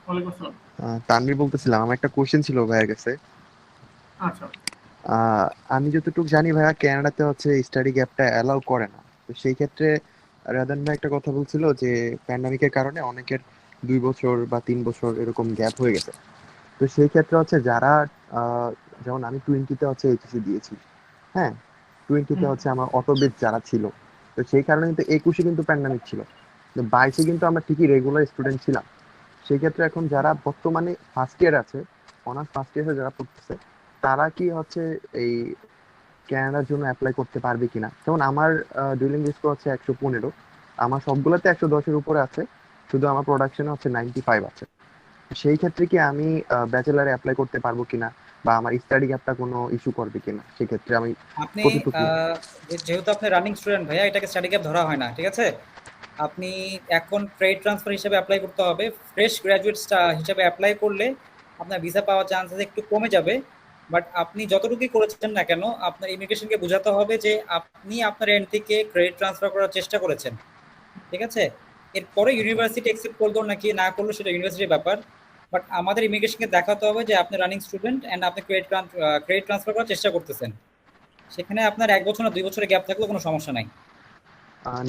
ওয়ালাইকুম আসসালাম। তানভীর বলতেছিলাম, আমার একটা কোশ্চেন ছিল ভাইয়ের কাছে। আচ্ছা। আহ, আমি যতটুকু জানি ভাইয়া, কানাডাতে হচ্ছে স্টাডি গ্যাপটা অ্যালাউ করে না। তো সেই ক্ষেত্রে রাদান ভাই একটা কথা বলছিল যে প্যান্ডামিকের কারণে অনেকের 2 বছর বা 3 বছর এরকম গ্যাপ হয়ে গেছে। তো সেই ক্ষেত্রে হচ্ছে যারা আহ, যেমন আমি 20-তে হচ্ছে এইচএসসি দিয়েছি। হ্যাঁ, 20-তে হুম। হচ্ছে আমার অটো বেচ যারা ছিল। তো সেই কারণে কিন্তু 21-এ কিন্তু প্যান্ডামিক ছিল। তো 22-এ কিন্তু আমরা ঠিকই রেগুলার স্টুডেন্ট ছিলাম। সেই ক্ষেত্রে এখন যারা বর্তমানে ফার্স্ট ইয়ার আছে, অনার্স ফার্স্ট ইয়ারে যারা পড়তেছে, তারা কি হচ্ছে এই ক্যানাডার জন্য অ্যাপ্লাই করতে পারবে কিনা? যেমন আমার ডুয়েলিংগো স্কোর হচ্ছে 115, আমার সবগুলোতে 110-এর উপরে আছে, শুধু আমার প্রোডাকশনে হচ্ছে 95 আছে। সেই ক্ষেত্রে কি আমি ব্যাচেলারে অ্যাপ্লাই করতে পারবো কিনা, বা আমার স্টাডি গ্যাপটা কোনো ইস্যু করবে কিনা, সেক্ষেত্রে আমি আপনি কতটুকু? যেহেতু আপনি রানিং স্টুডেন্ট ভাইয়া, এটাকে স্টাডি গ্যাপ ধরা হয় না, ঠিক আছে? আপনি এখন ট্রেড ট্রান্সফার হিসেবে অ্যাপ্লাই করতে হবে। ফ্রেশ গ্র্যাজুয়েট হিসেবে অ্যাপ্লাই করলে আপনার ভিসা পাওয়ার চান্সেস একটু কমে যাবে। বাট আপনি যতটুকুই করেছেন না কেন, আপনার ইমিগ্রেশনকে বোঝাতে হবে যে আপনি আপনার এন্ড থেকে ক্রেডিট ট্রান্সফার করার চেষ্টা করেছেন, ঠিক আছে? এরপরে আচ্ছা ইউনিভার্সিটি অ্যাকসেপ্ট করলো নাকি না করলো সেটা ইউনিভার্সিটির ব্যাপার। বাট আমাদের ইমিগ্রেশনকে দেখাতে হবে যে আপনি রানিং স্টুডেন্ট অ্যান্ড আপনি ক্রেডিট ট্রান্সফার করার চেষ্টা করতেছেন। সেখানে আপনার ১ বছর না ২ বছরের গ্যাপ থাকলেও কোনো সমস্যা নাই।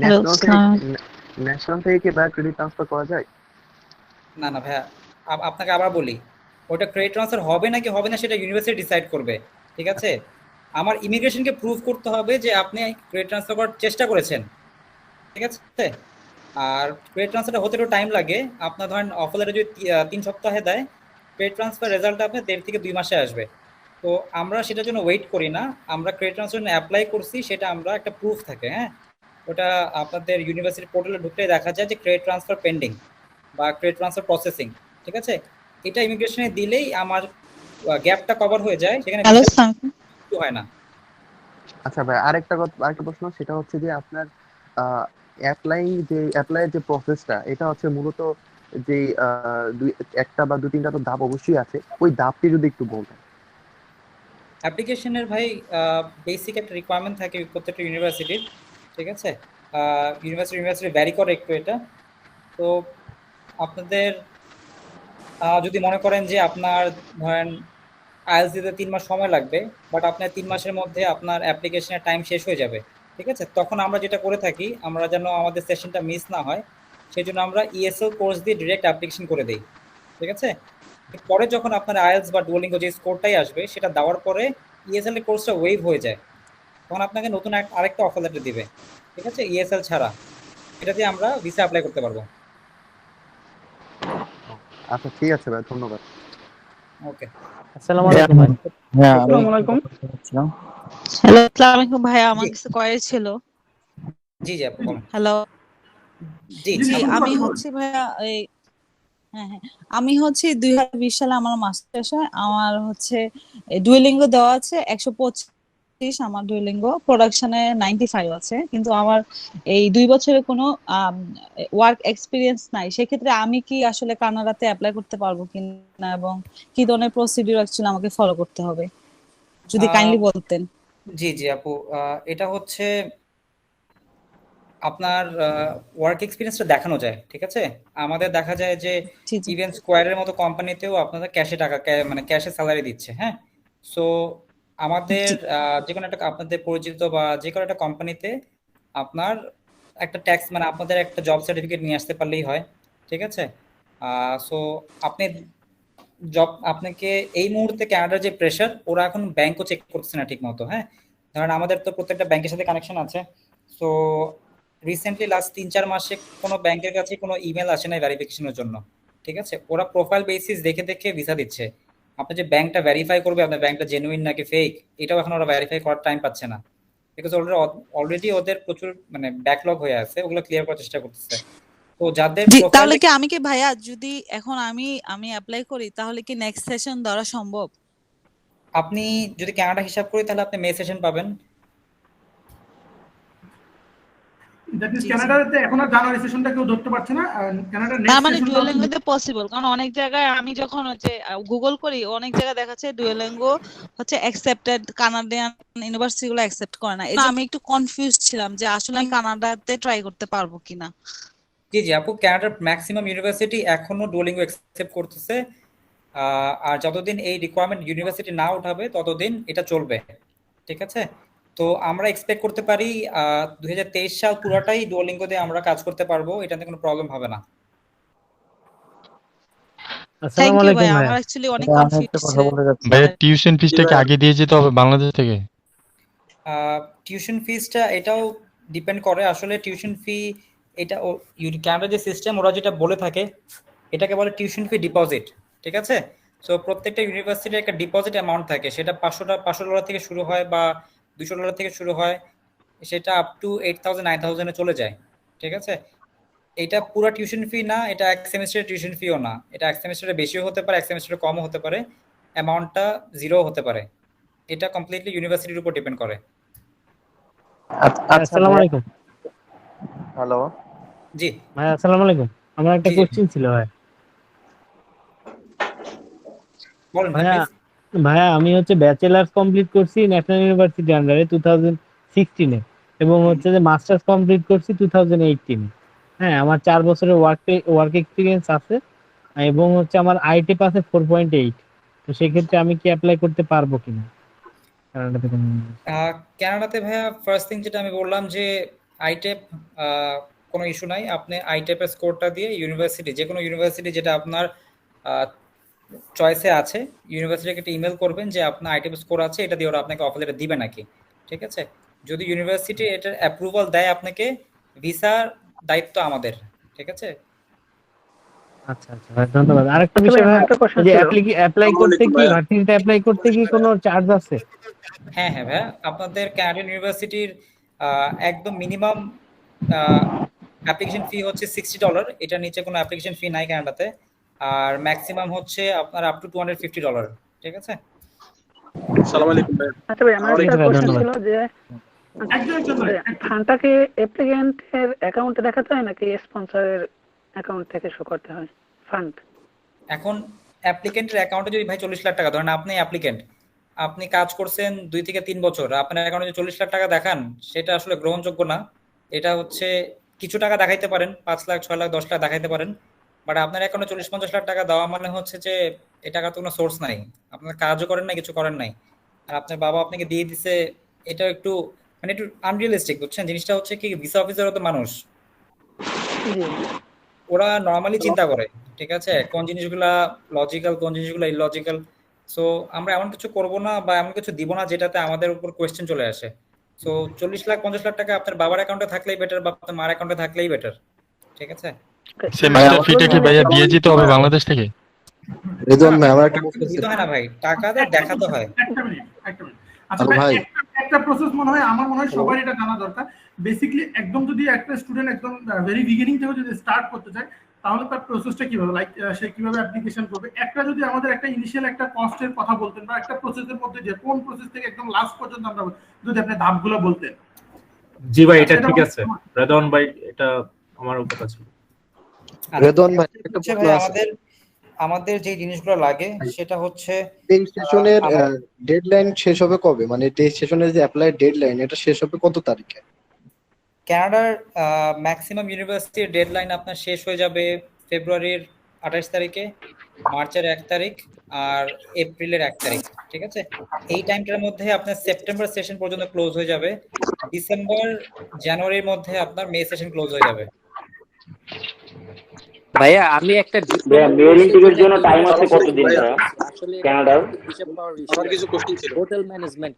হ্যালো ন্যাশনাল থেকে স্যার। ন্যাশনাল থেকে কি বা ক্রেডিট ট্রান্সফার করা যায়? না, না ভাইয়া, আপনাকে আবার বলি, ওটা ক্রেডিট ট্রান্সফার হবে নাকি হবে না সেটা ইউনিভার্সিটি ডিসাইড করবে, ঠিক আছে? আচ্ছা। আমার ইমিগ্রেশনকে প্রুভ করতে হবে যে আপনি ক্রেডিট ট্রান্সফার করার চেষ্টা করেছেন, ঠিক আছে? আর ক্রেডিট ট্রান্সফারটা হতে একটু টাইম লাগে। আপনার ধরেন অফার লেটার যদি ৩ সপ্তাহে দেয়, ক্রেডিট ট্রান্সফার রেজাল্টটা আপনার ১.৫ থেকে ২ মাসে আসবে। তো আমরা সেটার জন্য ওয়েট করি না। আমরা ক্রেডিট ট্রান্সফার জন্য অ্যাপ্লাই করছি, সেটা আমরা একটা প্রুফ থাকে, হ্যাঁ? ওটা আপনাদের ইউনিভার্সিটি পোর্টালে ঢুকলেই দেখা যায় যে ক্রেডিট ট্রান্সফার পেন্ডিং বা ক্রেডিট ট্রান্সফার প্রসেসিং, ঠিক আছে? এটা ইমিগ্রেশনে দিলেই আমার গ্যাপটা কভার হয়ে যায়, সেখানে হ্যালো ভিসা স্যার। ইস্যু হয় না। আচ্ছা ভাই, আরেকটা কথা, আরেকটা প্রশ্ন, সেটা হচ্ছে যে আপনার অ্যাপ্লাইয়ের যে প্রসেসটা, এটা হচ্ছে মূলত যে দুই একটা বা 2-3টা তো ধাপ অবশ্যই আছে, ওই ধাপটি যদি একটু বলতেন। অ্যাপ্লিকেশনের ভাই বেসিক একটা রিকোয়ারমেন্ট থাকে প্রত্যেকটা ইউনিভার্সিটির, ঠিক আছে? ইউনিভার্সিটি ইউনিভার্সিটি ভ্যারি করে একটু এটা। তো আপনাদের যদি মনে করেন যে আপনার ধরেন আইএলটিএস দিতে ৩ মাস সময় লাগবে, বাট আপনার ৩ মাসের মধ্যে আপনার অ্যাপ্লিকেশনের টাইম শেষ হয়ে যাবে, ঠিক আছে? তখন আমরা যেটা করে থাকি, আমরা যেন আমাদের সেশনটা মিস না হয়, সেজন্য আমরা ইএসএল কোর্স দিয়ে ডিরেক্ট অ্যাপ্লিকেশন করে দেই, ঠিক আছে? পরে যখন আপনার আইএলটিএস বা ডুওলিঙ্গো যে স্কোরটাই আসবে সেটা দেওয়ার পরে ইএসএল এর কোর্সটা ওয়েভ হয়ে যায়, তখন আপনাকে নতুন আরেকটা অফার লেটার দিবে, ঠিক আছে? ইএসএল ছাড়া এটা দিয়ে আমরা ভিসা অ্যাপ্লাই করতে পারবো। আচ্ছা ঠিক আছে ভাই, ধন্যবাদ। ওকে। আসসালামু আলাইকুম ভাই। হ্যাঁ, আমি আসসালামু একটু আলাইকুম। কথা বলতে চাচ্ছিলাম। হ্যালো আসসালামু আলাইকুম ভাইয়া, জি, আমার কিছু কয়ের ছিল। জি, জি আপু বলেন। হ্যালো। জি, জি জি, জি, আপনি আমি কথা বলেন। হচ্ছে ভাইয়া এই হ্যাঁ হ্যাঁ, আমি হচ্ছে 2020 সালে আমার মাস্টার্স হয়। আমার হচ্ছে ডুয়েলিঙ্গো দেওয়া আছে 125, আমার ডুয়েলিঙ্গো প্রোডাকশনে 95 আছে, কিন্তু আমার এই 2 বছরের কোনো ওয়ার্ক এক্সপিরিয়েন্স নাই। সেক্ষেত্রে আমি কি আসলে কানাডাতে অ্যাপ্লাই করতে পারবো কিনা, এবং কি ধরনের প্রসিডিউর অ্যাকচুয়ালি আমাকে ফলো করতে হবে, যদি আহ, কাইন্ডলি বলতেন। জি, জি আপু, এটা হচ্ছে আপনার ওয়ার্ক এক্সপিরিয়েন্সটা দেখানো যায়, ঠিক আছে? আমাদের দেখা যায় যে জি জি। ইভেন স্কোয়ারের মতো কোম্পানিতেও আপনাদের ক্যাশে টাকা মানে ক্যাশে স্যালারি দিচ্ছে, হ্যাঁ? সো আমাদের জি। যে কোনো একটা আপনাদের পরিচিত বা যে কোনো একটা কোম্পানিতে আপনার একটা ট্যাক্স মানে আপনাদের একটা জব সার্টিফিকেট নিয়ে আসতে পারলেই হয়, ঠিক আছে? সো আপনি আপনাকে এই মুহূর্তে কানাডার যে প্রেশার, ওরা এখন ব্যাংকও চেক করতেছে না ঠিক মতো, হ্যাঁ? ধরেন আমাদের তো প্রত্যেকটা ব্যাংকের সাথে কানেকশন আছে। সো রিসেন্টলি লাস্ট ৩-৪ মাসে কোনো ব্যাংকের কাছে কোনো ইমেল আসে নাই ভেরিফিকেশনের জন্য, ঠিক আছে? ওরা প্রোফাইল বেসিস দেখে দেখে ভিসা দিচ্ছে। আপনি যে ব্যাংকটা ভেরিফাই করবে আপনার ব্যাংকটা জেনুইন নাকি ফেক, এটাও এখন ওরা ভেরিফাই করার টাইম পাচ্ছে না, বিকজ অলরেডি ওদের প্রচুর মানে ব্যাকলগ হয়ে আছে, ওগুলো ক্লিয়ার করার চেষ্টা করতেছে। তো যাদের জি, তাহলে প্রোফাইলে কি আমি কি ভাইয়া, যদি এখন আমি অ্যাপ্লাই করি, তাহলে কি নেক্সট সেশন ধরা সম্ভব? আপনি যদি কানাডা হিসাব করি তাহলে আপনি মে সেশন পাবেন। দ্যাট মিনস জি জি। কানাডাতে এখন আর জানুয়ারি সেশনটা কেউ ধরতে পারছে না, কানাডার তার নেক্সট মানে সেশনটা হচ্ছে ডুয়েলিঙ্গোতে পসিবল, কারণ অনেক জায়গায় আমি যখন হচ্ছে গুগল করি, অনেক জায়গায় দেখাচ্ছে ডুয়েলিঙ্গো হচ্ছে অ্যাকসেপ্টেড, কানাডিয়ান ইউনিভার্সিটি গুলো অ্যাকসেপ্ট করে না। এই জন্য আমি একটু কনফিউজ ছিলাম যে আসলে আমি কানাডাতে ট্রাই করতে পারবো কিনা। জি জি আপু, কানাডার ম্যাক্সিমাম ইউনিভার্সিটি এখনো ডুওলিঙ্গো অ্যাকসেপ্ট করতেছে। আর যতদিন এই রিকোয়ারমেন্ট ইউনিভার্সিটি না উঠাবে ততদিন এটা চলবে, ঠিক আছে? তো আমরা এক্সপেক্ট করতে পারি 2023 সাল পুরোটাই ডুওলিঙ্গো দিয়ে আমরা কাজ করতে পারবো, এটাতে কোনো প্রবলেম হবে না। থ্যাংক আসসালামু ইউ আলাইকুম ভাই, ভাইয়া। আমার অ্যাকচুয়ালি অনেক ভাইয়া, আমি একটা কনফিউজ কথা বলতে চাচ্ছি। ভাইয়া টিউশন ফিসটা কি আগে দিয়ে যেতে হবে বাংলাদেশ থেকে? টিউশন ফিসটা এটাও ডিপেন্ড করে আসলে। টিউশন ফি এটা কানাডার যে সিস্টেম ওরা যেটা বলে থাকে এটাকে বলে টিউশন ফি ডিপোজিট, ঠিক আছে? সো প্রত্যেকটা ইউনিভার্সিটির একটা ডিপোজিট অ্যামাউন্ট থাকে, সেটা $500 থেকে শুরু হয় বা $200 থেকে শুরু হয়, সেটা আপ টু 8,000 9,000 চলে যায়, ঠিক আছে? এটা পুরো টিউশন ফি না, এটা এক সেমিস্টারের টিউশন ফিও না, এটা এক সেমিস্টারে বেশিও হতে পারে, এক সেমিস্টারে কমও হতে পারে, অ্যামাউন্টটা জিরো হতে পারে। এটা কমপ্লিটলি ইউনিভার্সিটির উপর ডিপেন্ড করে। আচ্ছা আসসালামু আলাইকুম হ্যালো, জি ভাই, আসসালামু আলাইকুম। আমার একটা জি কোশ্চেন ছিল ভাই। বলেন ভাই ভাইয়া প্লিজ। ভাইয়া আমি হচ্ছে ব্যাচেলার্স কমপ্লিট করছি ন্যাশনাল ইউনিভার্সিটি আন্ডারে 2016-এ, এবং হচ্ছে যে মাস্টার্স কমপ্লিট করছি 2018-এ। হ্যাঁ, আমার 4 বছরের ওয়ার্ক এক্সপিরিয়েন্স আছে, এবং হচ্ছে আমার আইটি পাসে 4.8। তো সেক্ষেত্রে আমি কি অ্যাপ্লাই করতে পারবো কিনা কানাডাতে কোনো? কানাডাতে ভাইয়া ফার্স্ট থিং যেটা আমি বললাম যে আইটেপ, কোনো ইস্যু নাই। আপনি আইটেপের স্কোরটা দিয়ে ইউনিভার্সিটি, যে কোনো ইউনিভার্সিটি যেটা আপনার চয়েসে আছে, ইউনিভার্সিটিকে একটা ইমেল করবেন যে আপনার আইটেপ স্কোর আছে, এটা দিয়ে ওরা আপনাকে অফার লেটার দিবে নাকি, ঠিক আছে? যদি ইউনিভার্সিটি এটার অ্যাপ্রুভাল দেয় আপনাকে, ভিসার দায়িত্ব আমাদের, ঠিক আছে? আচ্ছা আচ্ছা ভাই, ধন্যবাদ। আরেকটা আচ্ছা বিষয় ভাই, ভাই, আমার একটা কোশ্চেন যে ছিল। অ্যাপ্লাই করতে কি, ভার্সিটিতে অ্যাপ্লাই করতে কি কোনো চার্জ আছে? হ্যাঁ হ্যাঁ ভাইয়া, আপনাদের ক্যানাডিয়ান ইউনিভার্সিটির একদম মিনিমাম অ্যাপ্লিকেশন ফি হচ্ছে $60, এটার নিচে কোনো অ্যাপ্লিকেশন ফি নাই কানাডাতে। আর ম্যাক্সিমাম হচ্ছে আপনার আপ টু $250, ঠিক আছে? সালাম আলাইকুম ভাই। আচ্ছা ভাই, আমার ঠিক একটা আছে ভাই, কোশ্চেন ধন্যবাদ। ছিল যে একজন একজন করে ফান্ডটাকে অ্যাপ্লিকেন্টের অ্যাকাউন্টে দেখাতে হয় নাকি স্পন্সরের অ্যাকাউন্ট থেকে শো করতে হয় ফান্ড? এখন অ্যাপ্লিকেন্টের অ্যাকাউন্টে যদি ভাই 40 লাখ টাকা, ধরেন আপনি অ্যাপ্লিকেন্ট, আপনি কাজ করছেন 2 থেকে 3 বছর, আপনার অ্যাকাউন্টে যদি 40 লাখ টাকা দেখান, সেটা আসলে গ্রহণযোগ্য না। এটা হচ্ছে কিছু টাকা দেখাইতে পারেন, 5 লাখ 6 লাখ 10 লাখ দেখাইতে পারেন, বাট আপনার অ্যাকাউন্টে 40-50 লাখ টাকা দেওয়া মানে হচ্ছে যে এই টাকা তো কোনো সোর্স নাই, আপনার কাজও করেন না, কিছু করেন নাই, আর আপনার বাবা আপনাকে দিয়ে দিছে। এটা একটু মানে একটু আনরিয়েলিস্টিক, বুঝছেন? জিনিসটা হচ্ছে কি, ভিসা অফিসারও তো মানুষ, জি। ওরা নর্মালি চিন্তা করে, ঠিক আছে, কোন জিনিসগুলা লজিক্যাল, কোন জিনিসগুলো ইললজিক্যাল। সো আমরা এমন কিছু করব না বা এমন কিছু দিব না যেটাতে আমাদের উপর কোয়েশ্চেন চলে আসে। সো 40 লাখ 50 লাখ টাকা আপনার বাবার অ্যাকাউন্টে থাকলেই বেটার বা আপনার মার অ্যাকাউন্টে থাকলেই বেটার, ঠিক আছে? সেমিস্টার ফিটা কি ভাইয়া দিয়ে যেতে হবে বাংলাদেশ থেকে? রেদওয়ান ভাই, আমার একটা টাকা প্রশ্ন কিন্তু দিতে ছিল। হয় না ভাই, টাকা দিয়ে দেখাতে হয়। একটা মিনিট আচ্ছা হ্যালো ভাই, ভাই। একটা প্রসেস মনে হয়, আমার মনে হয় সবার এটা জানা দরকার। বেসিক্যালি একদম যদি একটা স্টুডেন্ট একদম ভেরি বিগিনিং থেকে যদি স্টার্ট করতে চায়, তাহলে তার প্রসেসটা কিভাবে, লাইক সে কিভাবে অ্যাপ্লিকেশন করবে, একটা যদি আমাদের একটা ইনিশিয়াল একটা কস্টের কথা বলতেন, বা একটা প্রসেসের মধ্যে যে কোন প্রসেস থেকে একদম লাস্ট পর্যন্ত আমরা যদি আপনি ধাপগুলো বলতেন। জি ভাই, এটা সেটা ঠিক বলতে আছে। রেদওয়ান ভাই, এটা আমার কথা ছিল। রেদওয়ান ভাই, একটা হচ্ছে প্রশ্ন ভাই, আছে। আমাদের যে জিনিসগুলো লাগে সেটা হচ্ছে এই সেশনের আমার- ডেডলাইন শেষ হবে কবে? মানে এই সেশনের যে অ্যাপ্লাই ডেডলাইন, এটা শেষ হবে কত তারিখে? কানাডার ম্যাক্সিমাম ইউনিভার্সিটির ডেডলাইন আপনার শেষ হয়ে যাবে ফেব্রুয়ারির 28 তারিখে, মার্চের 1 তারিখ, আর এপ্রিলের 1 তারিখ, ঠিক আছে? এই টাইমটার মধ্যে আপনার সেপ্টেম্বর সেশন পর্যন্ত ক্লোজ হয়ে যাবে, ডিসেম্বর জানুয়ারির মধ্যে আপনার মে সেশন ক্লোজ হয়ে যাবে। ভাইয়া আমি একটা মেরিন টিকের জন্য টাইম আছে কতদিন ভাইয়া আসলে কানাডার? হিসাব পাওয়ার আমার কিছু কোশ্চেন ছিল। Hotel management.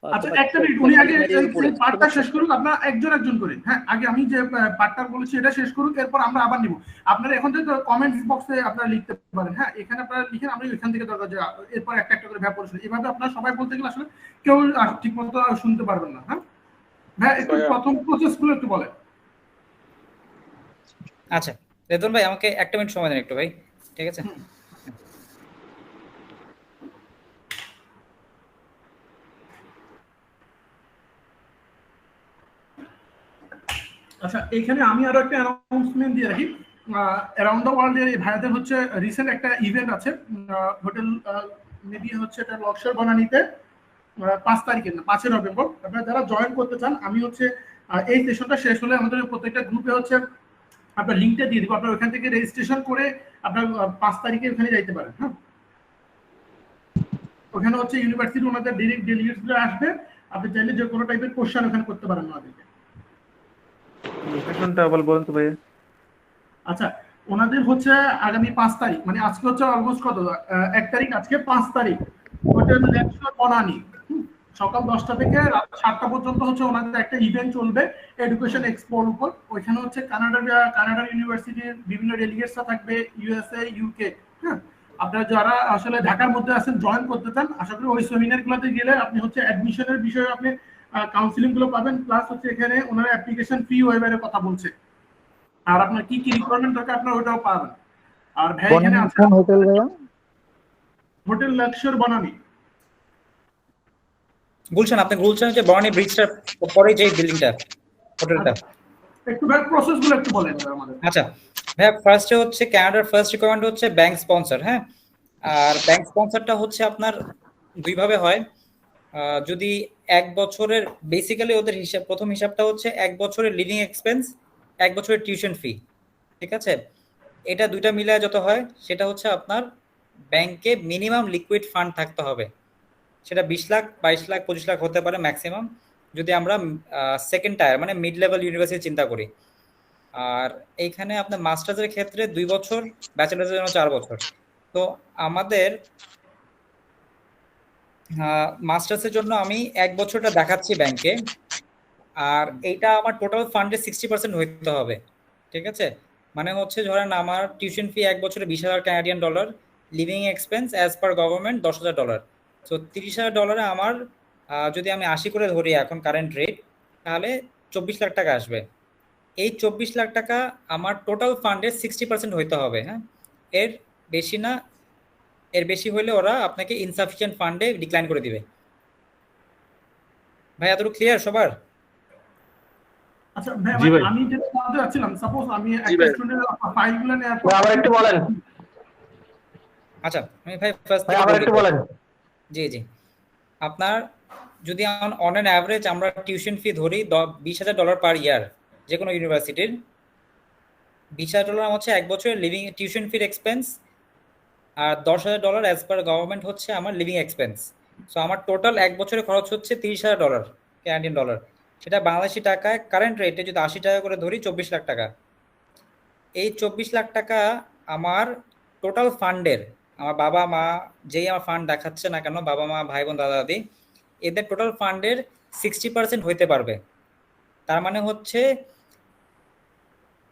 আচ্ছা একটা মিনিট, উনি আগে এই পার্টটা শেষ করুক, আপনারা একজন একজন করে। হ্যাঁ, আগে আমি যে পার্টটা বলেছি এটা শেষ করুক, এরপর আমরা আবার নিব। আপনারা এখন থেকে কমেন্টস বক্সে আপনারা লিখতে পারেন। হ্যাঁ, এখানে আপনারা লিখেন, আমি এখান থেকে দরকার যে এরপর একটা একটা করে ভ্যাপ পড়ে। এভাবে আপনারা সবাই বলতে গেলে আসলে কেউ ঠিকমতো শুনতে পারবেন না। হ্যাঁ ভাই, একটু প্রথম প্রসেসগুলো একটু বলেন। আচ্ছা রেদন ভাই, আমাকে 1 মিনিট সময় দেন একটু ভাই, ঠিক আছে? আচ্ছা, এখানে আমি আরো একটা অ্যানাউন্সমেন্ট দিয়ে রাখি। অ্যারাউন্ড দ্য ওয়ার্ল্ড এর ভাইয়াদের হচ্ছে রিসেন্ট একটা ইভেন্ট আছে, হোটেল মেবি হচ্ছে এটা লক্সর বনানীতে 5 তারিখে না 5 নভেম্বর। আপনারা যারা জয়েন করতে চান, আমি হচ্ছে এই সেশনটা শেষ হলে আমাদের প্রত্যেকটা গ্রুপে হচ্ছে আপনার লিঙ্কটা দিয়ে দিব, আপনার ওখান থেকে রেজিস্ট্রেশন করে আপনার 5 তারিখে ওখানে যাইতে পারেন। হ্যাঁ, ওখানে হচ্ছে ইউনিভার্সিটি ওনাদের ডিরেক্ট ডেলিগেটসরা আসবে, আপনি চাইলে যে কোনো টাইপের কোশ্চেন ওখানে করতে পারেন ওনাদেরকে। লোকেশনটা বলুন তো ভাই। আচ্ছা, ওনাদের হচ্ছে আগামী 5 তারিখ, মানে আজকে হচ্ছে অলমোস্ট কত 1 তারিখ, আজকে 5 তারিখ হোটেল লেকশন বনানী, সকাল 10টা থেকে রাত 7টা পর্যন্ত হচ্ছে ওনাদের একটা ইভেন্ট চলবে এডুকেশন এক্সপোর উপর। ওইখানে হচ্ছে কানাডার ইউনিভার্সিটির বিভিন্ন ডেলিগেটসরা থাকবে, ইউএসএ, ইউকে। হ্যাঁ, আপনারা যারা আসলে ঢাকার মধ্যে আছেন জয়েন করতে চান, আশা করি ওই সেমিনারগুলোতে গেলে আপনি হচ্ছে অ্যাডমিশনের বিষয়ে আপনি কাউন্সিলিং গুলো পাবেন, প্লাস হচ্ছে এখানে ওনারা অ্যাপ্লিকেশন ফি ওয়েভারের কথা বলছে, আর আপনার কি কি রিকোয়ারমেন্ট দরকার আপনার ওটাও পাবেন। আর ভাই এখানে আছে হোটেল ভাইয়া, হোটেল লাক্সার বনানী গুলশান, আপনি গুলশানের যে বনানী ব্রিজটার পরে যে বিল্ডিংটা, হোটেলটা। একটু ভাই প্রসেস গুলো একটু বলেন আমাদের। আচ্ছা ভাইয়া, ফার্স্টে হচ্ছে কানাডার ফার্স্ট রিকোয়ারমেন্ট হচ্ছে ব্যাংক স্পন্সর। হ্যাঁ, আর ব্যাংক স্পন্সরটা হচ্ছে আপনার দুইভাবে হয়। যদি 1 বছরের, বেসিক্যালি ওদের হিসাব, প্রথম হিসাবটা হচ্ছে 1 বছরের লিভিং এক্সপেন্স, 1 বছরের টিউশন ফি। ঠিক আছে, এটা দুইটা মিলায় যত হয় সেটা হচ্ছে আপনার ব্যাংকে মিনিমাম লিকুইড ফান্ড থাকতে হবে। সেটা 20 লাখ, 22 লাখ, 25 লাখ হতে পারে ম্যাক্সিমাম, যদি আমরা সেকেন্ড টায়ার মানে মিড লেভেল ইউনিভার্সিটি চিন্তা করি। আর এইখানে আপনার মাস্টার্সের ক্ষেত্রে 2 বছর, ব্যাচেলার্সের জন্য 4 বছর। তো আমাদের মাস্টার্সের জন্য আমি 1 বছরটা দেখাচ্ছি ব্যাংকে, আর এইটা আমার টোটাল ফান্ডের 60% হইতে হবে। ঠিক আছে, মানে হচ্ছে ধরেন আমার টিউশন ফি 1 বছরে $20,000 Canadian dollar, living expense as per government $10,000। So $30,000 আমার যদি আমি 80 করে ধরি এখন কারেন্ট রেট, তাহলে 24 লাখ টাকা আসবে। এই 24 লাখ টাকা আমার টোটাল ফান্ডের 60% হইতে হবে। হ্যাঁ, এর বেশি না, এর বেশি হলে ওরা আপনাকে ইনসাফিসিয়েন্ট ফান্ডে ডিক্লাইন করে দিবে। ভাই এতটুকু ক্লিয়ার সবার? আচ্ছা ভাই, জি ভাই। আমি যেটা বলতে যাচ্ছিলাম, সাপোজ আমি জি একটা ভাই। স্টুডেন্টের ফাইলগুলো নেওয়ার পর আবার একটু বলেন। আচ্ছা আমি ভাই ফার্স্ট ভাই আবার একটু বলেন। জি জি, আপনার যদি অন অ্যান অ্যাভারেজ আমরা টিউশন ফি ধরি $20,000 পার ইয়ার, যে কোনো ইউনিভার্সিটির $20,000 হচ্ছে 1 বছরের লিভিং টিউশন ফির এক্সপেন্স, আর $10,000 অ্যাজ পার গভর্নমেন্ট হচ্ছে আমার লিভিং এক্সপেন্স। সো আমার টোটাল 1 বছরে খরচ হচ্ছে $30,000 কানাডিয়ান ডলার। সেটা বাংলাদেশি টাকায় কারেন্ট রেটে যদি 80 টাকা করে ধরি 24 লাখ টাকা। এই 24 লাখ টাকা আমার টোটাল ফান্ডের, আমার বাবা মা যেই আমার ফান্ড দেখাচ্ছে না কেন, বাবা মা, ভাই বোন, দাদা দাদি, এদের টোটাল ফান্ডের 60% হইতে পারবে। তার মানে হচ্ছে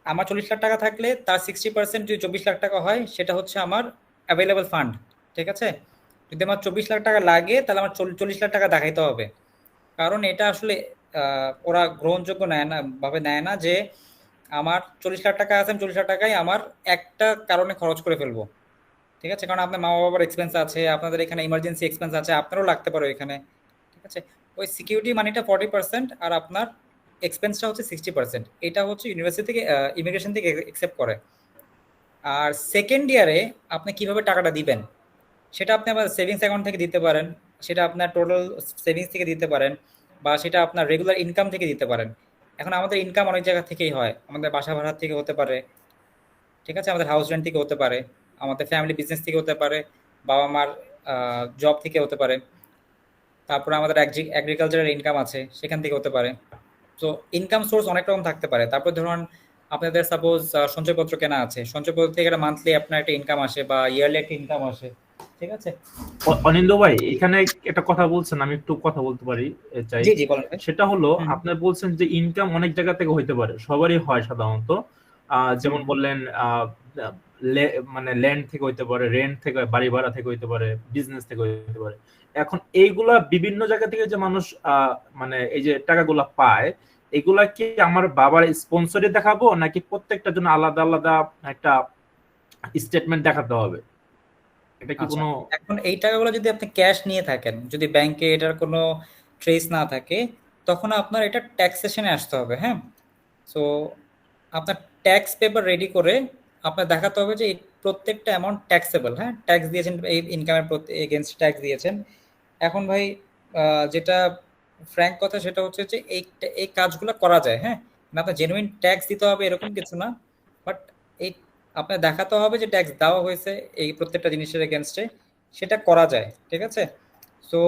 আমার 40 লাখ টাকা থাকলে তার 60% যদি 24 লাখ টাকা হয়, সেটা হচ্ছে আমার অ্যাভেলেবল ফান্ড। ঠিক আছে, যদি আমার 24 লাখ টাকা লাগে তাহলে আমার 40 লাখ টাকা দেখাইতে হবে। কারণ এটা আসলে ওরা গ্রহণযোগ্য নেয় না যে আমার 40 লাখ টাকা আছে, আমি 40 লাখ টাকাই আমার একটা কারণে খরচ করে ফেলবো। ঠিক আছে, কারণ আপনার মা বাবার এক্সপেন্স আছে, আপনাদের এখানে ইমার্জেন্সি এক্সপেন্স আছে, আপনারও লাগতে পারে এখানে। ঠিক আছে, ওই সিকিউরিটি মানিটা 40% আর আপনার এক্সপেন্সটা হচ্ছে 60%। এটা হচ্ছে ইউনিভার্সিটি থেকে, ইমিগ্রেশন থেকে অ্যাকসেপ্ট করে। আর সেকেন্ড ইয়ারে আপনি কিভাবে টাকাটা দিবেন সেটা আপনি আবার সেভিংস অ্যাকাউন্ট থেকে দিতে পারেন, সেটা আপনার টোটাল সেভিংস থেকে দিতে পারেন, বা সেটা আপনার রেগুলার ইনকাম থেকে দিতে পারেন। এখন আমাদের ইনকাম অনেক জায়গা থেকেই হয়, আমাদের বাসা ভাড়া থেকে হতে পারে, ঠিক আছে, আমাদের হাউস রেন্ট থেকে হতে পারে, আমাদের ফ্যামিলি বিজনেস থেকে হতে পারে, বাবা মার জব থেকে হতে পারে, তারপরে আমাদের এগ্রিকালচারের ইনকাম আছে সেখান থেকে হতে পারে। তো ইনকাম সোর্স অনেক রকম থাকতে পারে। তারপর ধরুন আপনাদের সাপোজ সঞ্চয়পত্র কেনা আছে, সঞ্চয়পত্র থেকে একটা মান্থলি আপনার একটা ইনকাম আসে বা ইয়ারলি একটা ইনকাম আসে। ঠিক আছে, অনিন্দ ভাই এখানে একটা কথা বলছেন, আমি একটু কথা বলতে পারি চাই। জি জি বলেন ভাই। সেটা হলো আপনি বলছেন যে ইনকাম অনেক জায়গা থেকে হইতে পারে, সবারই হয় সাধারণত। যেমন বললেন মানে ল্যান্ড থেকে হইতে পারে, রেন্ট থেকে, বাড়ি ভাড়া থেকে হইতে পারে, বিজনেস থেকে হইতে পারে। এখন এইগুলা বিভিন্ন জায়গা থেকে যে মানুষ মানে এই যে টাকাগুলা পায়, এগুলা কি আমার বাবার স্পন্সরে দেখাবো নাকি প্রত্যেকটার জন্য আলাদা আলাদা একটা স্টেটমেন্ট দেখাতে হবে? এটা কি কোনো, এখন এই টাকাগুলো যদি আপনি ক্যাশ নিয়ে থাকেন, যদি ব্যাংকে এটার কোনো ট্রেস না থাকে, তখন আপনার এটা ট্যাক্সেশনে আসতে হবে। হ্যাঁ, সো আপনার ট্যাক্স পেপার রেডি করে আপনার দেখাতে হবে যে এই প্রত্যেকটা অ্যামাউন্ট ট্যাক্সেবল। হ্যাঁ, ট্যাক্স দিয়েছেন, এই ইনকামের এগেনস্ট ট্যাক্স দিয়েছেন। এখন ভাই যেটা ফ্র্যাঙ্ক কথা সেটা হচ্ছে যে এই কাজগুলো করা যায়। হ্যাঁ, আপনার জেনুইন ট্যাক্স দিতে হবে এরকম কিছু না, বাট এই আপনার দেখাতে হবে যে ট্যাক্স দেওয়া হয়েছে এই প্রত্যেকটা জিনিসের এগেনস্টে, সেটা করা যায়, ঠিক আছে? সো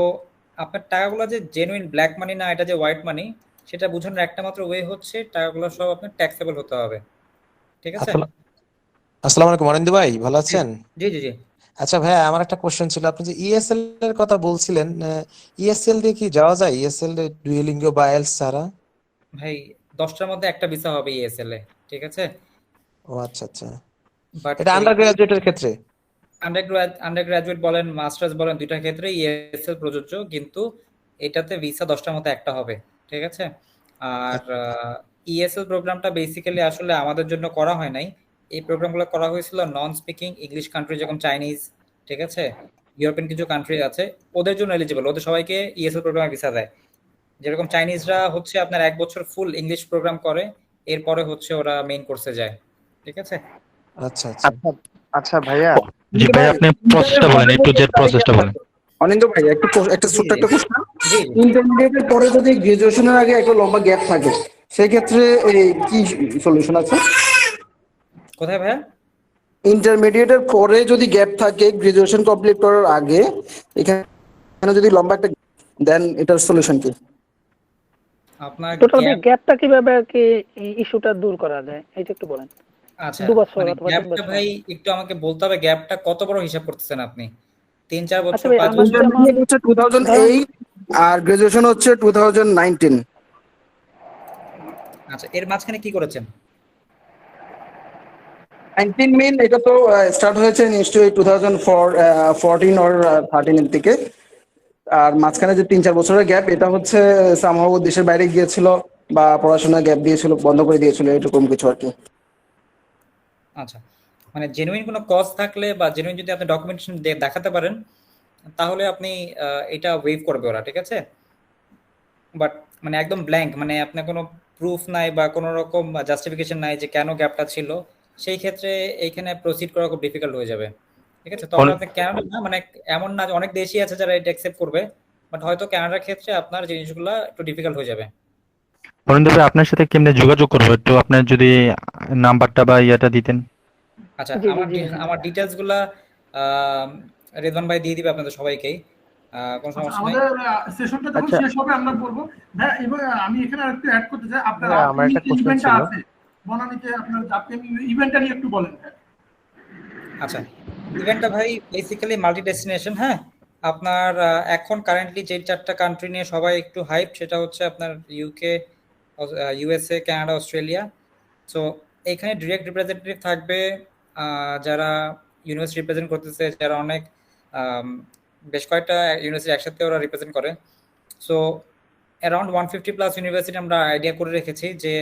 আপনার টাকাগুলো যে জেনুইন ব্ল্যাক মানি না এটা যে হোয়াইট মানি, সেটা বোঝানোর একটা মাত্র ওয়ে হচ্ছে টাকাগুলো সব আপনার ট্যাক্সেবল হতে হবে, ঠিক আছে? আসসালামু আলাইকুম অরিন্দু ভাই, ভালো আছেন? জি জি জি। আচ্ছা ভাইয়া, আমার একটা কোশ্চেন ছিল। আপনি যে ইএসএল এর কথা বলছিলেন, ইএসএল দিয়ে কি যাওয়া যায়? ইএসএল এ ডুয়েলিঙ্গো বা আইএলটিএস ছাড়া? ভাই 10টার মধ্যে একটা ভিসা হবে ইএসএল এ, ঠিক আছে? ও আচ্ছা আচ্ছা, বাট এটা আন্ডার গ্রাজুয়েটের ক্ষেত্রে? আন্ডার গ্রাজুয়েট বলেন মাস্টার্স বলেন দুইটার ক্ষেত্রে ইএসএল প্রযোজ্য, কিন্তু এটাতে ভিসা 10টার মধ্যে একটা হবে, ঠিক আছে? আর ইএসএল প্রোগ্রামটা বেসিক্যালি আসলে আমাদের জন্য করা হয় নাই। এই প্রোগ্রামগুলো করা হয়েছিল নন স্পিকিং ইংলিশ কান্ট্রি, যেমন চাইনিজ, ঠিক আছে, ইউরোপিয়ান কিছু কান্ট্রি আছে, ওদের জন্য এলিজিবল, ওদের সবাইকে ইএসএল প্রোগ্রামে ভিসা দেয়। যেরকম চাইনিজরা হচ্ছে আপনার 1 বছর ফুল ইংলিশ প্রোগ্রাম করে, এরপরে হচ্ছে ওরা মেইন কোর্সে যায়, ঠিক আছে? আচ্ছা আচ্ছা। আচ্ছা আচ্ছা ভাইয়া, জি ভাই, আপনি প্রসেসটা বলেন, একটু জেড প্রসেসটা বলেন। অনিন্দ ভাই একটা ছোট্ট একটা প্রশ্ন। জি ইন্টারমিডিয়েটের পরে যদি গ্রাজুয়েশনের আগে একটা লম্বা গ্যাপ থাকে, সেই ক্ষেত্রে কি সলিউশন আছে? কোথায় ভাইয়া? ইন্টারমিডিয়েটের পরে যদি গ্যাপ থাকে গ্রাজুয়েশন কমপ্লিট করার আগে, এখানে যদি লম্বা একটা, দেন এটার সলিউশন কি? আপনার টোটাল গ্যাপটা কিভাবে আর কি ইস্যুটা দূর করা যায় এটা একটু বলেন। আচ্ছা, 2 বছর মানে অথবা 3 গ্যাপটা বছর। ভাই একটু আমাকে বলতে হবে, গ্যাপটা কত বড় হিসাব করতেছেন আপনি? 3-4 আচ্ছা বছর, ভাই, 5 আমার বছর? ইন্টারমিডিয়েট হচ্ছে 2008 আর গ্রাজুয়েশন হচ্ছে 2019। আচ্ছা, এর মাঝখানে কি করেছেন? 19 মিন এটা তো স্টার্ট হয়েছে নিশ্চয়ই 2014 or 13 এর দিকে। আর মাঝখানে যে 3-4 বছরের গ্যাপ, এটা হচ্ছে সামহাউ দেশের বাইরে গিয়েছিল বা পড়াশোনার গ্যাপ দিয়েছিল, বন্ধ করে দিয়েছিল, এরকম কিছু আর কি। আচ্ছা, মানে জেনুইন কোনো কজ থাকলে বা জেনুইন যদি আপনি ডকুমেন্টেশন দেখাতে পারেন, তাহলে আপনি এটা ওয়েভ করবে ওরা, ঠিক আছে? বাট মানে একদম ব্ল্যাঙ্ক, মানে আপনার কোনো প্রুফ নাই বা কোনো রকম জাস্টিফিকেশন নাই যে কেন গ্যাপটা ছিল, সেই ক্ষেত্রে এইখানে প্রসিড করা খুব ডিফিকাল্ট হয়ে যাবে, ঠিক আছে? তখন আপনি কানাডা না, মানে এমন না যে অনেক দেশই আছে যারা এটা অ্যাকসেপ্ট করবে, বাট হয়তো কানাডার ক্ষেত্রে আপনার জিনিসগুলো একটু ডিফিকাল্ট হয়ে যাবে। অরিন্দু ভাই, আপনার সাথে কেমনে যোগাযোগ করবো, একটু আপনার যদি নাম্বারটা বা ইয়েটা দিতেন। আচ্ছা, আমার ডিটেলস গুলা রেদওয়ান ভাই দিয়ে দিবে আপনাদের সবাইকেই, কোনো আচ্ছা, সমস্যা নাই। আমাদের সেশনটা যখন শেষ হবে আমরা বলবো। হ্যাঁ, এবার আমি এখানে আরেকটু অ্যাড করতে চাই, আপনার হ্যাঁ, আমার একটা question ইভেন্টটা ছিল। আছে বনানীতে, আপনার জাতীয় ইভেন্টটা নিয়ে একটু বলেন। আচ্ছা, ইভেন্টটা ভাই বেসিক্যালি মাল্টি ডেস্টিনেশন। হ্যাঁ, আপনার এখন কারেন্টলি যে 4টা কান্ট্রি নিয়ে সবাই একটু হাইপ, সেটা হচ্ছে আপনার UK, USA, Canada, Australia. So এখানে ডিরেক্ট রিপ্রেজেন্টেটিভ থাকবে যারা ইউনিভার্সিটি রিপ্রেজেন্ট করতেছে, যারা অনেক বেশ কয়েকটা ইউনিভার্সিটি একসাথে ওরা রিপ্রেজেন্ট করে। সো অ্যারাউন্ড 150+ ইউনিভার্সিটি আমরা আইডিয়া করে রেখেছি যে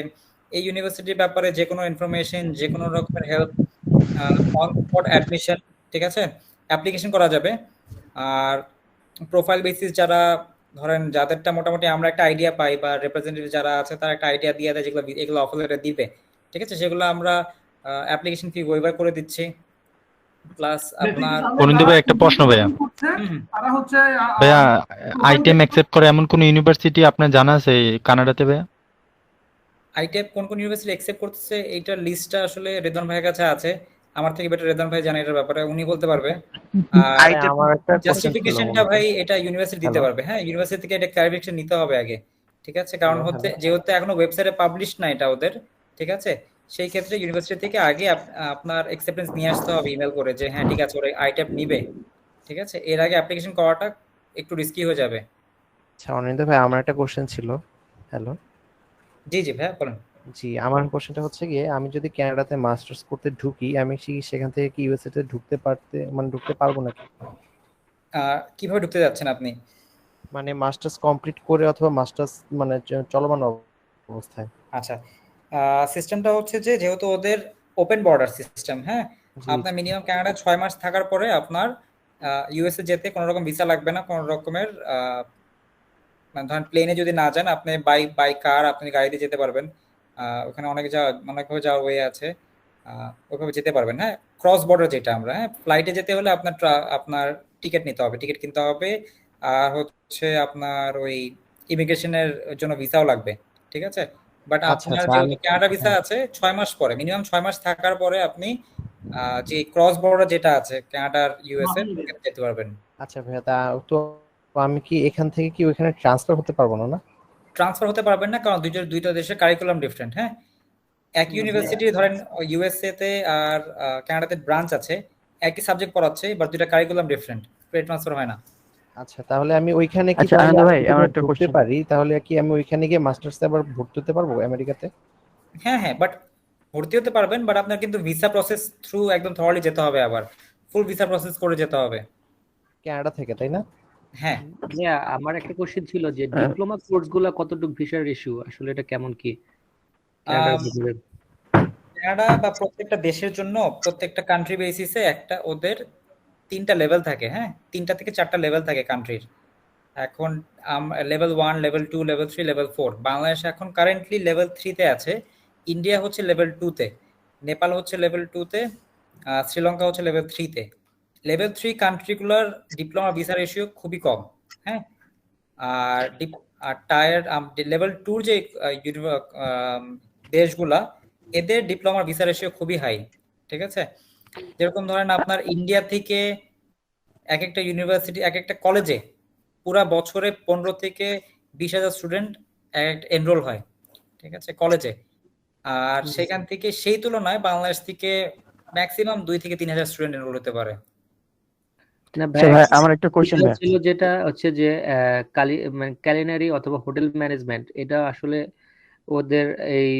এই ইউনিভার্সিটির ব্যাপারে যে কোনো ইনফরমেশন, যে কোনো রকমের হেল্প, অন স্পট অ্যাডমিশন, ঠিক আছে, অ্যাপ্লিকেশন করা যাবে। আর প্রোফাইল বেসিস যারা ধরেন যাদেরটা মোটামুটি আমরা একটা আইডিয়া পাই বা রিপ্রেজেন্টেটিভ যারা আছে তারা একটা আইডিয়া দিয়ে দেয় যেগুলো এগুলো অফার লেটার দিবে, ঠিক আছে, সেগুলো আমরা অ্যাপ্লিকেশন ফি ওয়েভার করে দিচ্ছি। প্লাস আপনার অরিন্দু ভাই, একটা প্রশ্ন ভাইয়া। তারা হচ্ছে ভাইয়া, আইটেম অ্যাকসেপ্ট করে এমন কোন ইউনিভার্সিটি আপনার জানা আছে কানাডাতে ভাইয়া? আইটেপ কোন কোন ইউনিভার্সিটি অ্যাকসেপ্ট করতেছে এইটার লিস্টটা আসলে রেদন ভাইয়ের কাছে আছে, আমার থেকে বেটার রেদন ভাই জানে এটার ব্যাপারে, উনি বলতে পারবে। আর আমার একটা question ছিল জাস্টিফিকেশনটা মূলত। ভাই এটা ইউনিভার্সিটি দিতে Hello? পারবে। হ্যাঁ, ইউনিভার্সিটি থেকে এটা ক্লারিফিকেশন নিতে হবে আগে, ঠিক আছে? কারণ Hello, হচ্ছে hello? যেহেতু এখনো ওয়েবসাইটে পাবলিশ না এটা ওদের, ঠিক আছে, সেই ক্ষেত্রে ইউনিভার্সিটি থেকে আগে আপনার অ্যাকসেপ্টেন্স নিয়ে আসতে হবে ইমেল করে যে হ্যাঁ ঠিক আছে ওরা আইটেপ নিবে, ঠিক আছে? এর আগে অ্যাপ্লিকেশন করাটা একটু রিস্কি হয়ে যাবে। আচ্ছা অনিন্দু ভাই, আমার একটা কোশ্চেন ছিল। হ্যালো। জি জি ভাইয়া বলেন। জি, আমার কোশ্চেনটা হচ্ছে গিয়ে, আমি যদি কানাডাতে মাস্টার্স করতে ঢুকি, আমি সেখান থেকে কি ইউএসএ তে ঢুকতে পারবো নাকি? কিভাবে ঢুকতে যাচ্ছেন আপনি? মানে মাস্টার্স কমপ্লিট করে অথবা মাস্টার্স মানে চলমান অবস্থায়। আচ্ছা, সিস্টেমটা হচ্ছে যে যেহেতু ওদের ওপেন বর্ডার সিস্টেম, হ্যাঁ, আপনার মিনিমাম কানাডা 6 মাস থাকার পরে আপনার ইউএসএ যেতে কোনো রকম ভিসা লাগবে না, কোনো রকমের মানে ধরেন প্লেনে যদি না যান আপনি বাই কার আপনি গাড়িতে যেতে পারবেন। ওখানে অনেকভাবে যাওয়ার ওয়ে আছে, ওইভাবে যেতে পারবেন। হ্যাঁ, ক্রস বর্ডার যেটা আমরা, হ্যাঁ, ফ্লাইটে যেতে হলে আপনার টিকিট নিতে হবে, টিকিট কিনতে হবে। আর হচ্ছে আপনার ওই ইমিগ্রেশনের জন্য ভিসাও লাগবে, ঠিক আছে? বাট আচ্ছা আপনার আচ্ছা যেহেতু কানাডা ভিসা আছে 6 মাস পরে, মিনিমাম 6 মাস থাকার পরে আপনি যে ক্রস বর্ডার যেটা আছে কানাডার ইউএস এর ওখানে যেতে পারবেন। আচ্ছা ভাইয়া, তা তো আমি কি এখান থেকে কি ওখানে ট্রান্সফার হতে পারবো না? ট্রান্সফার হতে পারবেন না, কারণ দুইটা দেশের কারিকুলাম ডিফারেন্ট। হ্যাঁ, এক ইউনিভার্সিটি ধরেন ইউএসএ তে আর কানাডাতে ব্রাঞ্চ আছে, একই সাবজেক্ট পড়াচ্ছে, বাট দুইটা কারিকুলাম ডিফারেন্ট, ট্রান্সফার হয় না। আচ্ছা, তাহলে আমি ওইখানে কি আচ্ছা, তাহলে আনন্দ ভাই, আমি আমার যদি একটা ঢুকতে কোশ্চেন। পারি, তাহলে কি আমি ওইখানে গিয়ে মাস্টার্সে আবার ভর্তি হতে পারবো আমেরিকাতে? হ্যাঁ হ্যাঁ, বাট ভর্তি হতে পারবেন, বাট আপনার কিন্তু ভিসা প্রসেস থ্রু একদম থরলি যেতে হবে, আবার ফুল ভিসা প্রসেস করে যেতে হবে কানাডা থেকে, তাই না? হ্যাঁ। ভাইয়া আমার একটা কোশ্চেন ছিল যে ডিপ্লোমা কোর্স গুলা কতটুকু ভিসার ইস্যু, আসলে এটা কেমন কি কানাডার ভিতরে? কানাডা বা প্রত্যেকটা দেশের জন্য প্রত্যেকটা কান্ট্রি বেসিসে একটা ওদের 3টা লেভেল থাকে। হ্যাঁ, 3টা থেকে 4টা লেভেল থাকে কান্ট্রির। এখন level 1, level 2, level 3, level 4। Bangladesh এখন কারেন্টলি লেভেল 3 তে আছে, ইন্ডিয়া হচ্ছে লেভেল 2 তে, নেপাল হচ্ছে লেভেল 2 তে, শ্রীলঙ্কা হচ্ছে লেভেল 3 তে। লেভেল 3 কান্ট্রিগুলোর ডিপ্লোমা ভিসা রেশিও খুবই কম। হ্যাঁ, আর টায়ার লেভেল 2 যে দেশগুলা, এদের ডিপ্লোমার ভিসা রেশিও খুবই হাই। ঠিক আছে, যেরকম ধরেন আপনার ইন্ডিয়া থেকে এক একটা ইউনিভার্সিটি, এক একটা কলেজে পুরা বছরে 15 থেকে 20,000 স্টুডেন্ট এনরোল হয়। ঠিক আছে, কলেজে। আর সেখান থেকে সেই তুলনায় বাংলাদেশ থেকে ম্যাক্সিমাম 2 থেকে 3,000 স্টুডেন্ট এনরোল হতে পারে। না আচ্ছা ভাই, আমার একটা কোশ্চেন এটা ভাই। ছিল যেটা হচ্ছে যে ক্যালিনারি অথবা হোটেল ম্যানেজমেন্ট, এটা আসলে ওদের এই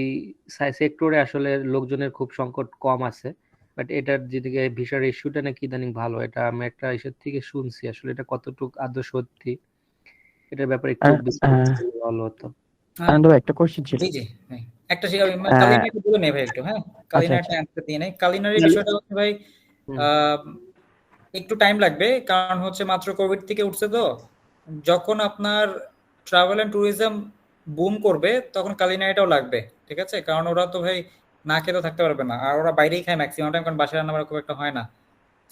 সেক্টরে আসলে লোকজনের খুব সংকট কম আছে, বাট এটার যেদিকে ভিসার ইস্যুটা নাকি ইদানিং ভালো, এটা আমি একটা ইসের থেকে শুনছি। আসলে এটা কতটুকু আদৌ সত্যি, এটার ব্যাপারে একটু বিস্তারিত বললে ভালো হতো। আনন্দ ভাই, একটা কোশ্চেন ছিল। জি জি, হ্যাঁ। একটা কালিনারি বলে নেই ভাই একটু। হ্যাঁ, কালিনারিটা অ্যান্সার দিয়ে নেই। কালিনারি বিষয়টা হচ্ছে ভাই একটু টাইম লাগবে, কারণ হচ্ছে মাত্র কোভিড থেকে উঠছে তো। যখন আপনার ট্রাভেল এন্ড ট্যুরিজম বুম করবে তখন কালিনারিটাও লাগবে। ঠিক আছে, কারণ ওরা তো ভাই না খেতে থাকতে পারবে না, আর ওরা বাইরেই খায় ম্যাক্সিমাম টাইম, কারণ বাসায় রান্না করা খুব একটা হয় না।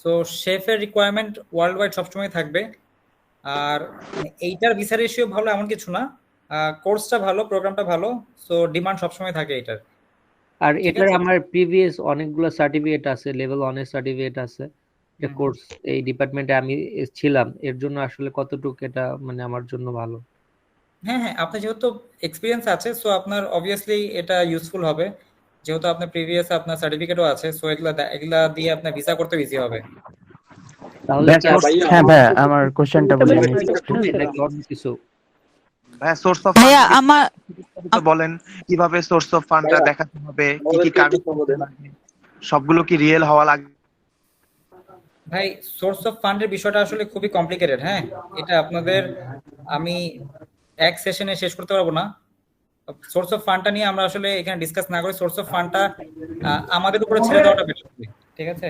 সো শেফের রিকোয়ারমেন্ট ওয়ার্ল্ড ওয়াইড সবসময় থাকবে। আর এইটার ভিসা রেশিও ভালো এমন কিছু না, কোর্সটা ভালো, প্রোগ্রামটা ভালো, সো ডিমান্ড সবসময় থাকে এটার। আর এটার আমার প্রিভিয়াস অনেকগুলো সার্টিফিকেট আছে, লেভেল 1 এর সার্টিফিকেট আছে, এটা কোর্স এই ডিপার্টমেন্টে আমি ছিলাম, এর জন্য আসলে কতটুকু এটা মানে আমার জন্য ভালো? হ্যাঁ হ্যাঁ, আপনার যেহেতু এক্সপিরিয়েন্স আছে, সো আপনার অবভিয়াসলি এটা ইউজফুল হবে, যেহেতু আপনার প্রিভিয়াস আপনার সার্টিফিকেটও আছে, সো এগুলা দিয়ে আপনার ভিসা করতে ইজি হবে। তাহলে হ্যাঁ ভাই, আমার কোশ্চেনটা বলে নিই। নাকি অন্য কিছু? ভাই সোর্স অফ ভাইয়া আমার বলেন, কিভাবে সোর্স অফ ফান্ডটা দেখাতে হবে, কি কি কাগজ লাগবে, সবগুলো কি রিয়েল হওয়া লাগবে? ভাই সোর্স অফ ফান্ডের বিষয়টা আসলে খুবই কমপ্লিকেটেড। হ্যাঁ, এটা আপনাদের আমি এক সেশনে শেষ করতে পারবো না। সোর্স অফ ফান্ডটা নিয়ে আমরা আসলে এখানে ডিসকাস না করে সোর্স অফ ফান্ডটা আমাদের উপরে ছেড়ে দেওয়াটা বেটার হবে। ঠিক আছে,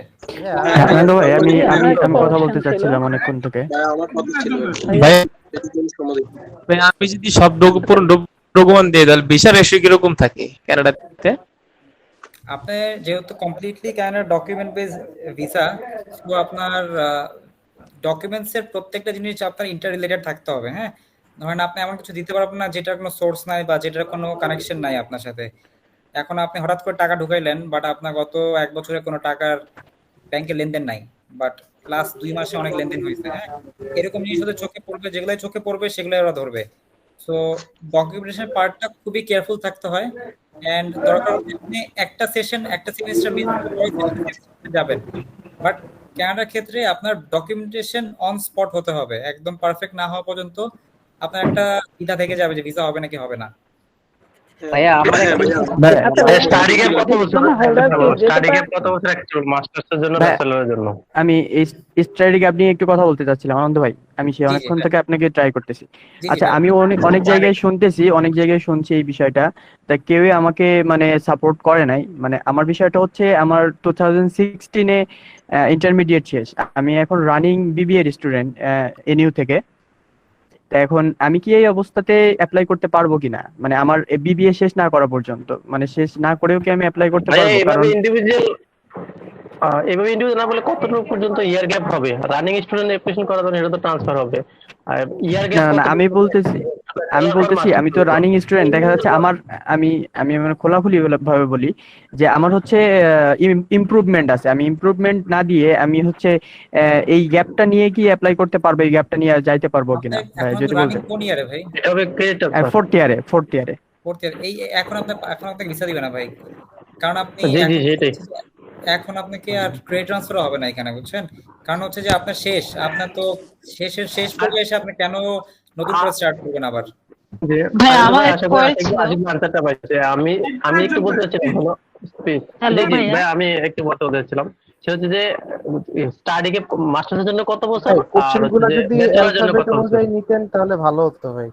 আনন্দ ভাই, আমি কথা বলতে চাচ্ছিলাম অনেকক্ষণ থেকে। ভাই আমি যদি সব ডকুমেন্ট দিয়ে তাহলে ভিসা রেশিও কিরকম থাকে কানাডাতে? আপনি যেহেতু completely Canada document base visa, তো আপনার ডকুমেন্টস এর প্রত্যেকটা জিনিস আপনার ইন্টার রিলেটেড থাকতে হবে। হ্যাঁ, ধরেন আপনি এমন কিছু দিতে পারবেন না যেটার কোনো সোর্স নাই বা যেটার কোনো কানেকশন নাই আপনার সাথে। এখন আপনি হঠাৎ করে টাকা ঢুকাইলেন, বাট আপনার গত 1 বছরে কোনো টাকার ব্যাংকে লেনদেন নাই, বাট লাস্ট 2 মাসে অনেক লেনদেন হয়েছে। হ্যাঁ, এরকম জিনিস ওদের চোখে পড়বে, যেগুলাই চোখে পড়বে সেগুলাই ওরা ধরবে। সো ডকুমেন্টেশন পার্টটা খুবই কেয়ারফুল থাকতে হয়। এন্ড দরকার হলে আপনি একটা সেশন, একটা সেমিস্টার মিস করে যাবেন, বাট কানাডার ক্ষেত্রে আপনার ডকুমেন্টেশন অন স্পট হতে হবে। একদম পারফেক্ট না হওয়া পর্যন্ত আপনার একটা দ্বিধা থেকে যাবে যে ভিসা হবে নাকি হবে না। ভাইয়া আমার স্টাডি গ্যাপ কত বছর? স্টাডি গ্যাপ কত বছর অ্যাকচুয়াল মাস্টার্সের জন্য ব্যাচেলরের জন্য? আমি এই স্টাডি গ্যাপ নিয়ে একটু কথা বলতে চাচ্ছিলাম আনন্দ ভাই। আমি সেই অনেকক্ষণ থেকে আপনাকে ট্রাই করতেছি। আচ্ছা, আমি অনেক জায়গায় শুনছি এই বিষয়টা, তা কেউই আমাকে মানে সাপোর্ট করে নাই। মানে আমার বিষয়টা হচ্ছে, আমার 2016-এ ইন্টারমিডিয়েট শেষ, আমি এখন রানিং বিবিএ স্টুডেন্ট এনইউ থেকে। তা এখন আমি কি এই অবস্থাতে অ্যাপ্লাই করতে পারবো কিনা, মানে আমার বিবিএ শেষ না করা পর্যন্ত, মানে শেষ না করেও কি আমি অ্যাপ্লাই করতে পারবো? এভাবে ইন্ডিভিজুয়াল না বলে কতটুকু পর্যন্ত ইয়ার গ্যাপ হবে? রানিং স্টুডেন্ট অ্যাপ্লিকেশন করার জন্য এটা তো ট্রান্সফার হবে, আর ইয়ার গ্যাপ না, আমি বলতেছি আমি বলতেছি আমি তো রানিং স্টুডেন্ট, দেখা যাচ্ছে আমার আমি আমি মানে খোলাখুলি ভাবে বলি যে আমার হচ্ছে ইমপ্রুভমেন্ট আছে, আমি ইমপ্রুভমেন্ট না দিয়ে আমি হচ্ছে এই গ্যাপটা নিয়ে কি অ্যাপ্লাই করতে পারবো, এই গ্যাপটা নিয়ে যাইতে পারবো কিনা ভাই যদি বলতেন। কোন ইয়ারে ভাই? এটা হবে ক্রেডিট ফোর্থ ইয়ারে ফোর্থ ইয়ার। এই এখন আপনাকে ভিসা দিবে না ভাই, কারণ আপনি এখন আপনাকে আর ক্রেডিট ট্রান্সফার হবে না এখানে, বুঝছেন? কারণ হচ্ছে যে আপনার তো শেষ পর্যায়ে এসে আপনি কেন নতুন করে স্টার্ট করবেন আবার? ভাই আমার আনসারটা পাইছে। আমি একটু বলতে চাচ্ছিলাম, ভাই আমি একটু বলতে চাচ্ছিলাম সেটা হচ্ছে যে স্টাডি কে মাস্টার্সের জন্য কত বছর, কোশ্চেনগুলো যদি অ্যালফাবেট অনুযায়ী নিতেন তাহলে ভালো হতো ভাই।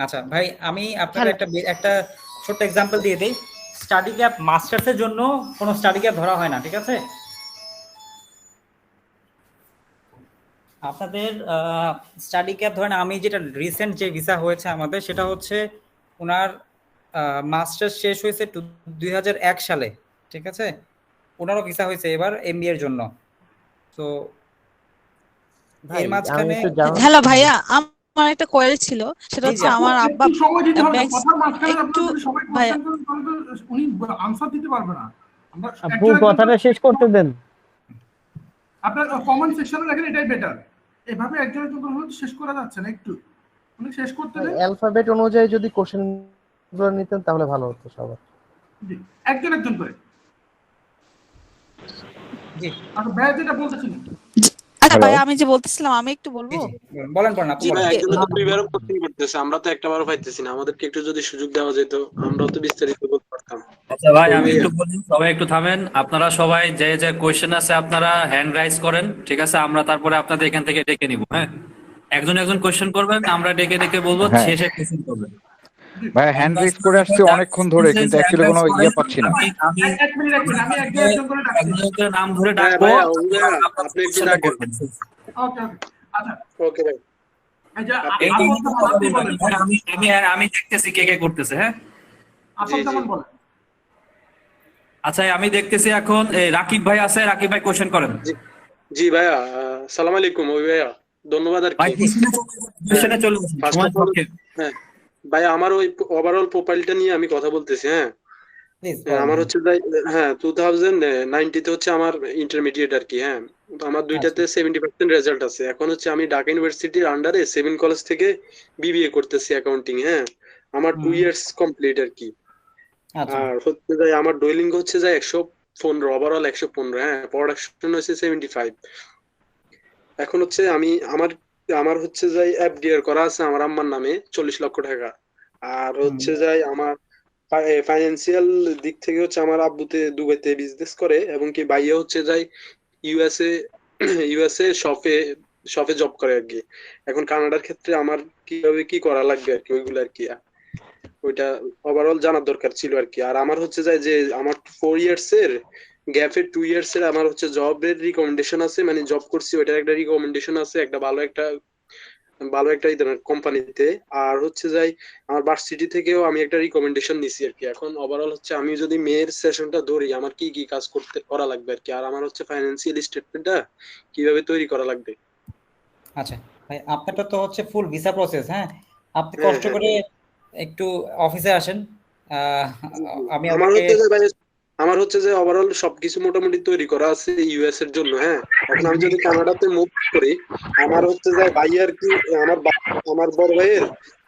আচ্ছা ভাই, আমি আপনাকে একটা ছোট্ট এক্সাম্পল দিয়ে দিই। স্টাডি গ্যাপ মাস্টার্সের জন্য কোনো স্টাডি গ্যাপ ধরা হয় না, ঠিক আছে? আপনাদের স্টাডি গ্যাপ ধরেন, আমি যেটা রিসেন্ট যে ভিসা হয়েছে আমাদের, সেটা হচ্ছে ওনার মাস্টার্স শেষ হয়েছে 2001 সালে, ঠিক আছে? ওনারও ভিসা হয়েছে এবার এমবিএ এর জন্য। তো এর মাঝখানে হ্যালো ভাইয়া, আমার একটা কোয়েরি ছিল, সেটা হচ্ছে আমার আব্বা উনি আনসার দিতে পারবে না। আপু কথাটা শেষ করতে দেন। আপনার কমেন্ট সেকশনে লেখেন, এটাই বেটার। এভাবে একজনের জন্য শেষ করা যাচ্ছে না, একটু উনি শেষ করতে দেন। অ্যালফাবেট অনুযায়ী যদি কোশ্চেনগুলো নিতেন তাহলে ভালো হতো সবার। জি, একজন করে। জি, আর ভাই যেটা বলতেছিলেন। আচ্ছা ভাই, আমি যে বলতেছিলাম আমি একটু বলবো। বলেন আপনি। ভাই একজন তো দুইবারও কোশ্চেন করতেছে, আমরা তো একটাবারও পাইতেছি না। আমাদেরকে একটু যদি সুযোগ দেওয়া যেত আমরাও তো বিস্তারিত বলতে পারতাম। আচ্ছা ভাই, আমি একটু বলি, সবাই একটু থামেন। আপনারা সবাই যে যে কোশ্চেন আছে আপনারা হ্যান্ড রাইজ করেন, ঠিক আছে? আমরা তারপরে আপনাদের এখান থেকে ডেকে নিব। হ্যাঁ, একজন কোশ্চেন করবেন, আমরা ডেকে বলবো, শেষে কোশ্চেন করবেন। ভাই হ্যান্ড রেজ করে আসছে অনেকক্ষণ ধরে, কিন্তু অ্যাকচুয়ালি কোনো পাচ্ছি না। আমি একজন করে নাম ধরে ডাকবো, আপনি একটু ডাকবেন। ওকে আচ্ছা ওকে ভাই। আমি দেখতেছি কে করতেছে। হ্যাঁ, আচ্ছা আমি দেখতেছি এখন রাকিব ভাই আছে। রাকিব ভাই কোশ্চেন করেন। জি ভাইয়া, আসসালামু আলাইকুম। ওই ভাইয়া ধন্যবাদ আর কি। হ্যাঁ ভাইয়া, আমার ওই ওভারঅল প্রোফাইলটা নিয়ে আমি কথা বলতেছি। হ্যাঁ, আমার হচ্ছে হ্যাঁ 2090 তে হচ্ছে আমার ইন্টারমিডিয়েট আর কি। হ্যাঁ, আমার দুইটাতে 70% রেজাল্ট আছে। এখন হচ্ছে আমি ঢাকা ইউনিভার্সিটির আন্ডারে 7 কলেজ থেকে বিবিএ করতেছি অ্যাকাউন্টিং। হ্যাঁ, আমার 2 ইয়ার্স কমপ্লিট আর কি। আর হচ্ছে আমার ডুয়েলিঙ্গো হচ্ছে 115, ওভারঅল 115। হ্যাঁ, প্রোডাকশন হচ্ছে 75। এখন হচ্ছে আমার হচ্ছে এফডিআর করা আছে আমার আম্মার নামে 40 লক্ষ টাকা। আর হচ্ছে আমার ফাইন্যান্সিয়াল দিক থেকে হচ্ছে আমার আব্বুতে দুবাইতে বিজনেস করে, এবং কি ভাইয়া হচ্ছে ইউএসএ শপে জব করে আর কি। এখন কানাডার ক্ষেত্রে আমার কিভাবে কি করা লাগবে আর কি, ওইগুলো আর কি, ওইটা ওভারঅল জানার দরকার ছিল আর কি। আর আমার হচ্ছে যে আমার 4 ইয়ার্স এর গ্যাপের 2 ইয়ার্স এর আমার হচ্ছে জবের রিকমেন্ডেশন আছে, মানে জব করছি ওইটার একটা রিকমেন্ডেশন আছে একটা ভালো একটা কোম্পানিতে। আর হচ্ছে আমার ভার্সিটি থেকেও আমি একটা রিকমেন্ডেশন নিছি আর কি। এখন ওভারঅল হচ্ছে আমি যদি মেয়ের সেশনটা ধরি, আমার কি কি কাজ করা লাগবে আর কি, আর আমার হচ্ছে ফাইন্যান্সিয়াল স্টেটমেন্টটা কিভাবে তৈরি করা লাগবে। আচ্ছা ভাই, আপনারটা তো হচ্ছে ফুল ভিসা প্রসেস। হ্যাঁ, আপনি কষ্ট করে একটু অফিসে আসেন। আমার হচ্ছে ওভারঅল সবকিছু মোটামুটি তৈরি করা আছে ইউএস এর জন্য। হ্যাঁ, এখন আমি যদি কানাডাতে মুভ করি, আমার হচ্ছে ভাইয়ার কি আমার বড় ভাইয়ের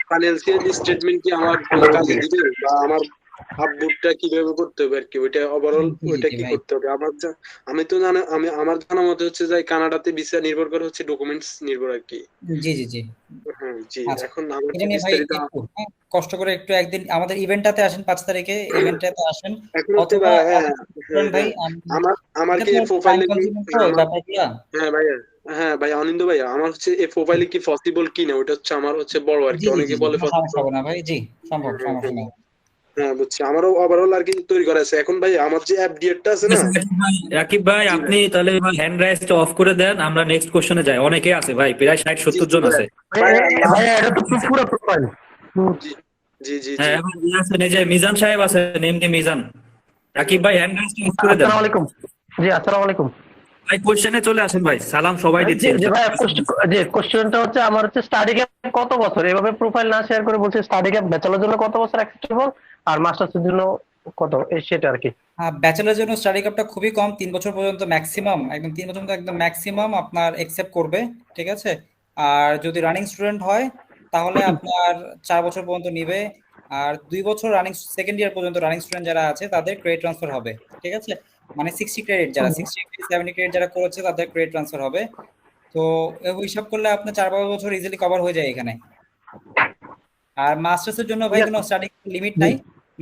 ফাইন্যান্সিয়াল স্টেটমেন্ট কি আমার কাজে দিবে, বা আমার আপডেটটা কিভাবে করতে হবে আর কি, ওইটা ওভারঅল ওইটা কি করতে হবে। আমি তো আমার জানা মতে হচ্ছে কানাডাতে ভিসা নির্ভর করে হচ্ছে ডকুমেন্টস নির্ভর আর কি। জি জি জি, হ্যাঁ জি। এখন কষ্ট করে একটু একদিন আমাদের ইভেন্টটাতে আসেন, 5 তারিখে ইভেন্টটাতে আসেন। অথবা ভাই আমার কি প্রোফাইলে হ্যাঁ ভাই অনিন্দ ভাই, আমার হচ্ছে এই প্রোফাইলে কি পসিবল কিনা, ওটা হচ্ছে আমার হচ্ছে বড় আর কি। অনেকে বলে পসিবল না ভাই। জি, সম্ভব, সমস্যা নেই। হ্যাঁ বুঝছি, আমারও ওভারঅল আর কি তৈরি করা আছে। এখন ভাই আমার যে এফডিআরটা আছে না, রাকিব ভাই আপনি তাহলে হ্যান্ড রাইজটা অফ করে দেন, আমরা নেক্সট কোশ্চেনে যাই। অনেকে আছে ভাই, প্রায় 60-70 জন আছে। এটা তো পুরো প্রোফাইল। জি জি হ্যাঁ, এবং এই যে মিজান সাহেব আছে, নেম কি মিজান। রাকিব ভাই হ্যান্ড রাইজটা অফ করে দেন। আসসালামু আলাইকুম। জি আসসালামু আলাইকুম। ভাই কোশ্চেনে চলে আসেন ভাই, সালাম সবাই দিচ্ছি। যে ভাই কোশ্চেনটা হচ্ছে আমার হচ্ছে স্টাডি গ্যাপ কত বছর, এভাবে প্রোফাইল না শেয়ার করে বলছে স্টাডি গ্যাপ ব্যাচেলর জন্য কত বছর অ্যাকসেপ্টেবল আর মাস্টার্সের জন্য কত, সেটা আর কি। হ্যাঁ, ব্যাচেলরের জন্য স্টাডি কাপটা খুবই কম, 3 বছর পর্যন্ত ম্যাক্সিমাম, একদম 3 বছর পর্যন্ত একদম ম্যাক্সিমাম আপনার একসেপ্ট করবে, ঠিক আছে। আর যদি রানিং স্টুডেন্ট হয় তাহলে আপনার 4 বছর পর্যন্ত নিবে। আর 2 বছর রানিং সেকেন্ড ইয়ার পর্যন্ত রানিং স্টুডেন্ট যারা আছে তাদের ক্রেডিট ট্রান্সফার হবে, ঠিক আছে। মানে 60 ক্রেডিট, যারা 60 ক্রেডিট 70 ক্রেডিট যারা করেছে তাদের ক্রেডিট ট্রান্সফার হবে। তো হিসাব করলে আপনার 4-5 বছর ইজিলি কভার হয়ে যায় এখানে। আর মাস্টার্সের জন্য ভাই কোনো স্টাডি লিমিট নাই।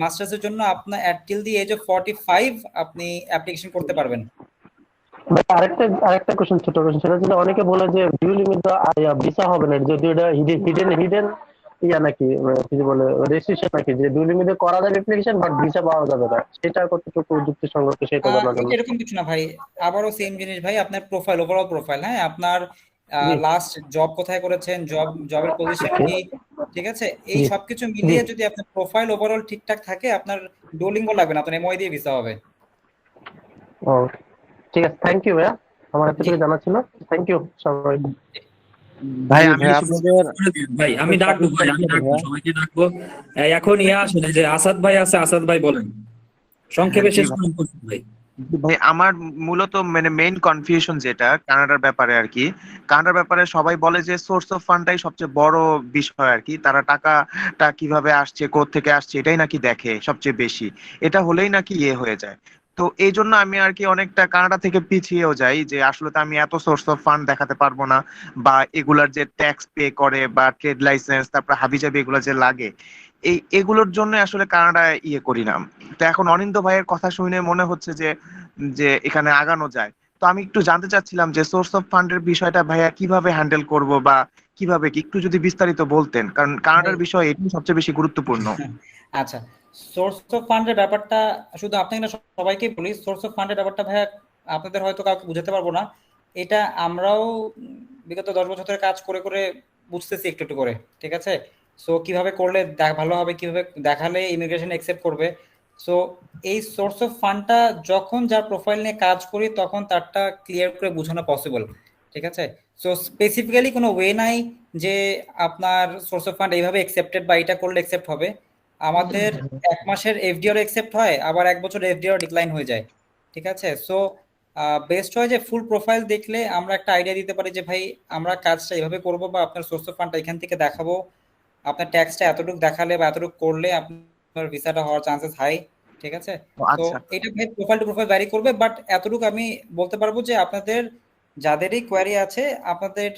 মাস্টার্সের জন্য আপনার at till the age of 45 আপনি অ্যাপ্লিকেশন করতে পারবেন। আরেকটা কোশ্চেন, ছোট কোশ্চেন, সেটা হচ্ছে অনেকে বলে যে ডিউ লিমিট ভিসা হবে না, যদি এটা হিডেন ইয়া নাকি কি বলে রেস্ট্রিকশন নাকি, যে ডিউ লিমিটে করা যাবে অ্যাপ্লিকেশন বাট ভিসা পাওয়া যাবে না, সেটা কতটুকু যুক্তিসঙ্গত সেটা জানার জন্য। এরকম কিছু না ভাই, আবারও সেম জিনিস ভাই, আপনার প্রোফাইল, ওভারঅল প্রোফাইল, হ্যাঁ আপনার লাস্ট জব কোথায় করেছেন, জবের পজিশন কি, ঠিক আছে, এই সবকিছু মিলিয়ে যদি আপনার প্রোফাইল ওভারঅল ঠিকঠাক থাকে আপনার ডুওলিঙ্গো লাগবে না, আপনার এমওআই দিয়ে ভিসা হবে। ও ঠিক আছে, থ্যাংক ইউ ভাইয়া, আমার এতটুকু জানা ছিল, থ্যাংক ইউ সবাই। ভাই আমি ডাকবো ভাই, আমি ডাকবো সবাইকে ডাকবো এখন। আসেন যে আসাদ ভাই আছে, আসাদ ভাই বলেন সংক্ষেপে শেষ করুন ভাই। ভাই আমার মূলত মানে মেইন কনফিউশন যেটা কানাডার ব্যাপারে আর কি, কানাডার ব্যাপারে সবাই বলে যে সোর্স অফ ফান্ডটাই সবচেয়ে বড় বিষয় আর কি, তারা টাকাটা কিভাবে আসছে, কোথা থেকে আসছে এটাই নাকি দেখে সবচেয়ে বেশি, এটা হলেই নাকি হয়ে যায়। তো এই জন্য আমি আর কি অনেকটা কানাডা থেকে পিছিয়েও যাই, যে আসলে তো আমি এত সোর্স অফ ফান্ড দেখাতে পারবো না, বা এগুলার যে ট্যাক্স পে করে বা ট্রেড লাইসেন্স তারপর হাবিজাবি এগুলো যে লাগে, এগুলোর জন্য আসলে কানাডা করি না। তো এখন অনিন্দ ভাইয়ের কথা শুনে মনে হচ্ছে যে যে এখানে আগানো যায়। তো আমি একটু জানতে চাচ্ছিলাম যে সোর্স অফ ফান্ডের বিষয়টা ভাইয়া কিভাবে হ্যান্ডেল করব, বা কিভাবে কি একটু যদি বিস্তারিত বলতেন, কারণ কানাডার বিষয় এটি সবচেয়ে বেশি গুরুত্বপূর্ণ। আচ্ছা, সোর্স অফ ফান্ডের ব্যাপারটা শুধু আপনাকে না সবাইকে বলি, সোর্স অফ ফান্ডের ব্যাপারটা ভাইয়া আপনাদের হয়তো কাউকে বুঝাতে পারবো না, এটা আমরাও বিগত 10 বছর ধরে কাজ করে করে বুঝতেছি একটু একটু করে, ঠিক আছে। সো কিভাবে করলে ভালো হবে, কিভাবে দেখালে ইমিগ্রেশন অ্যাকসেপ্ট করবে। সো এই সোর্স অফ ফান্ডটা যখন যার প্রোফাইল নিয়ে কাজ করি তখন তারটা ক্লিয়ার করে বোঝানো পসিবল, ঠিক আছে। সো স্পেসিফিক্যালি কোনো ওয়ে নাই যে আপনার সোর্স অফ ফান্ড এইভাবে অ্যাকসেপ্টেড বা এটা করলে অ্যাকসেপ্ট হবে। আমাদের 1 মাসের এফডিআর অ্যাকসেপ্ট হয়, আবার 1 বছর এফডিআর ডিক্লাইন হয়ে যায়, ঠিক আছে। সো বেস্ট হয় যে ফুল প্রোফাইল দেখলে আমরা একটা আইডিয়া দিতে পারি যে ভাই আমরা কাজটা এইভাবে করবো, বা আপনার সোর্স অফ ফান্ডটা এখান থেকে দেখাবো, আপনার ট্যাক্সটা এতটুকু দেখালে বা এতটুকু করলে আপনার ভিসাটা হওয়ার চান্সেস হাই, ঠিক আছে। তো এটা ভাই প্রোফাইল টু প্রোফাইল ভ্যারি করবে, বাট এতটুকু আমি বলতে পারবো যে আপনাদের যাদেরই কোয়ারি আছে আপনাদের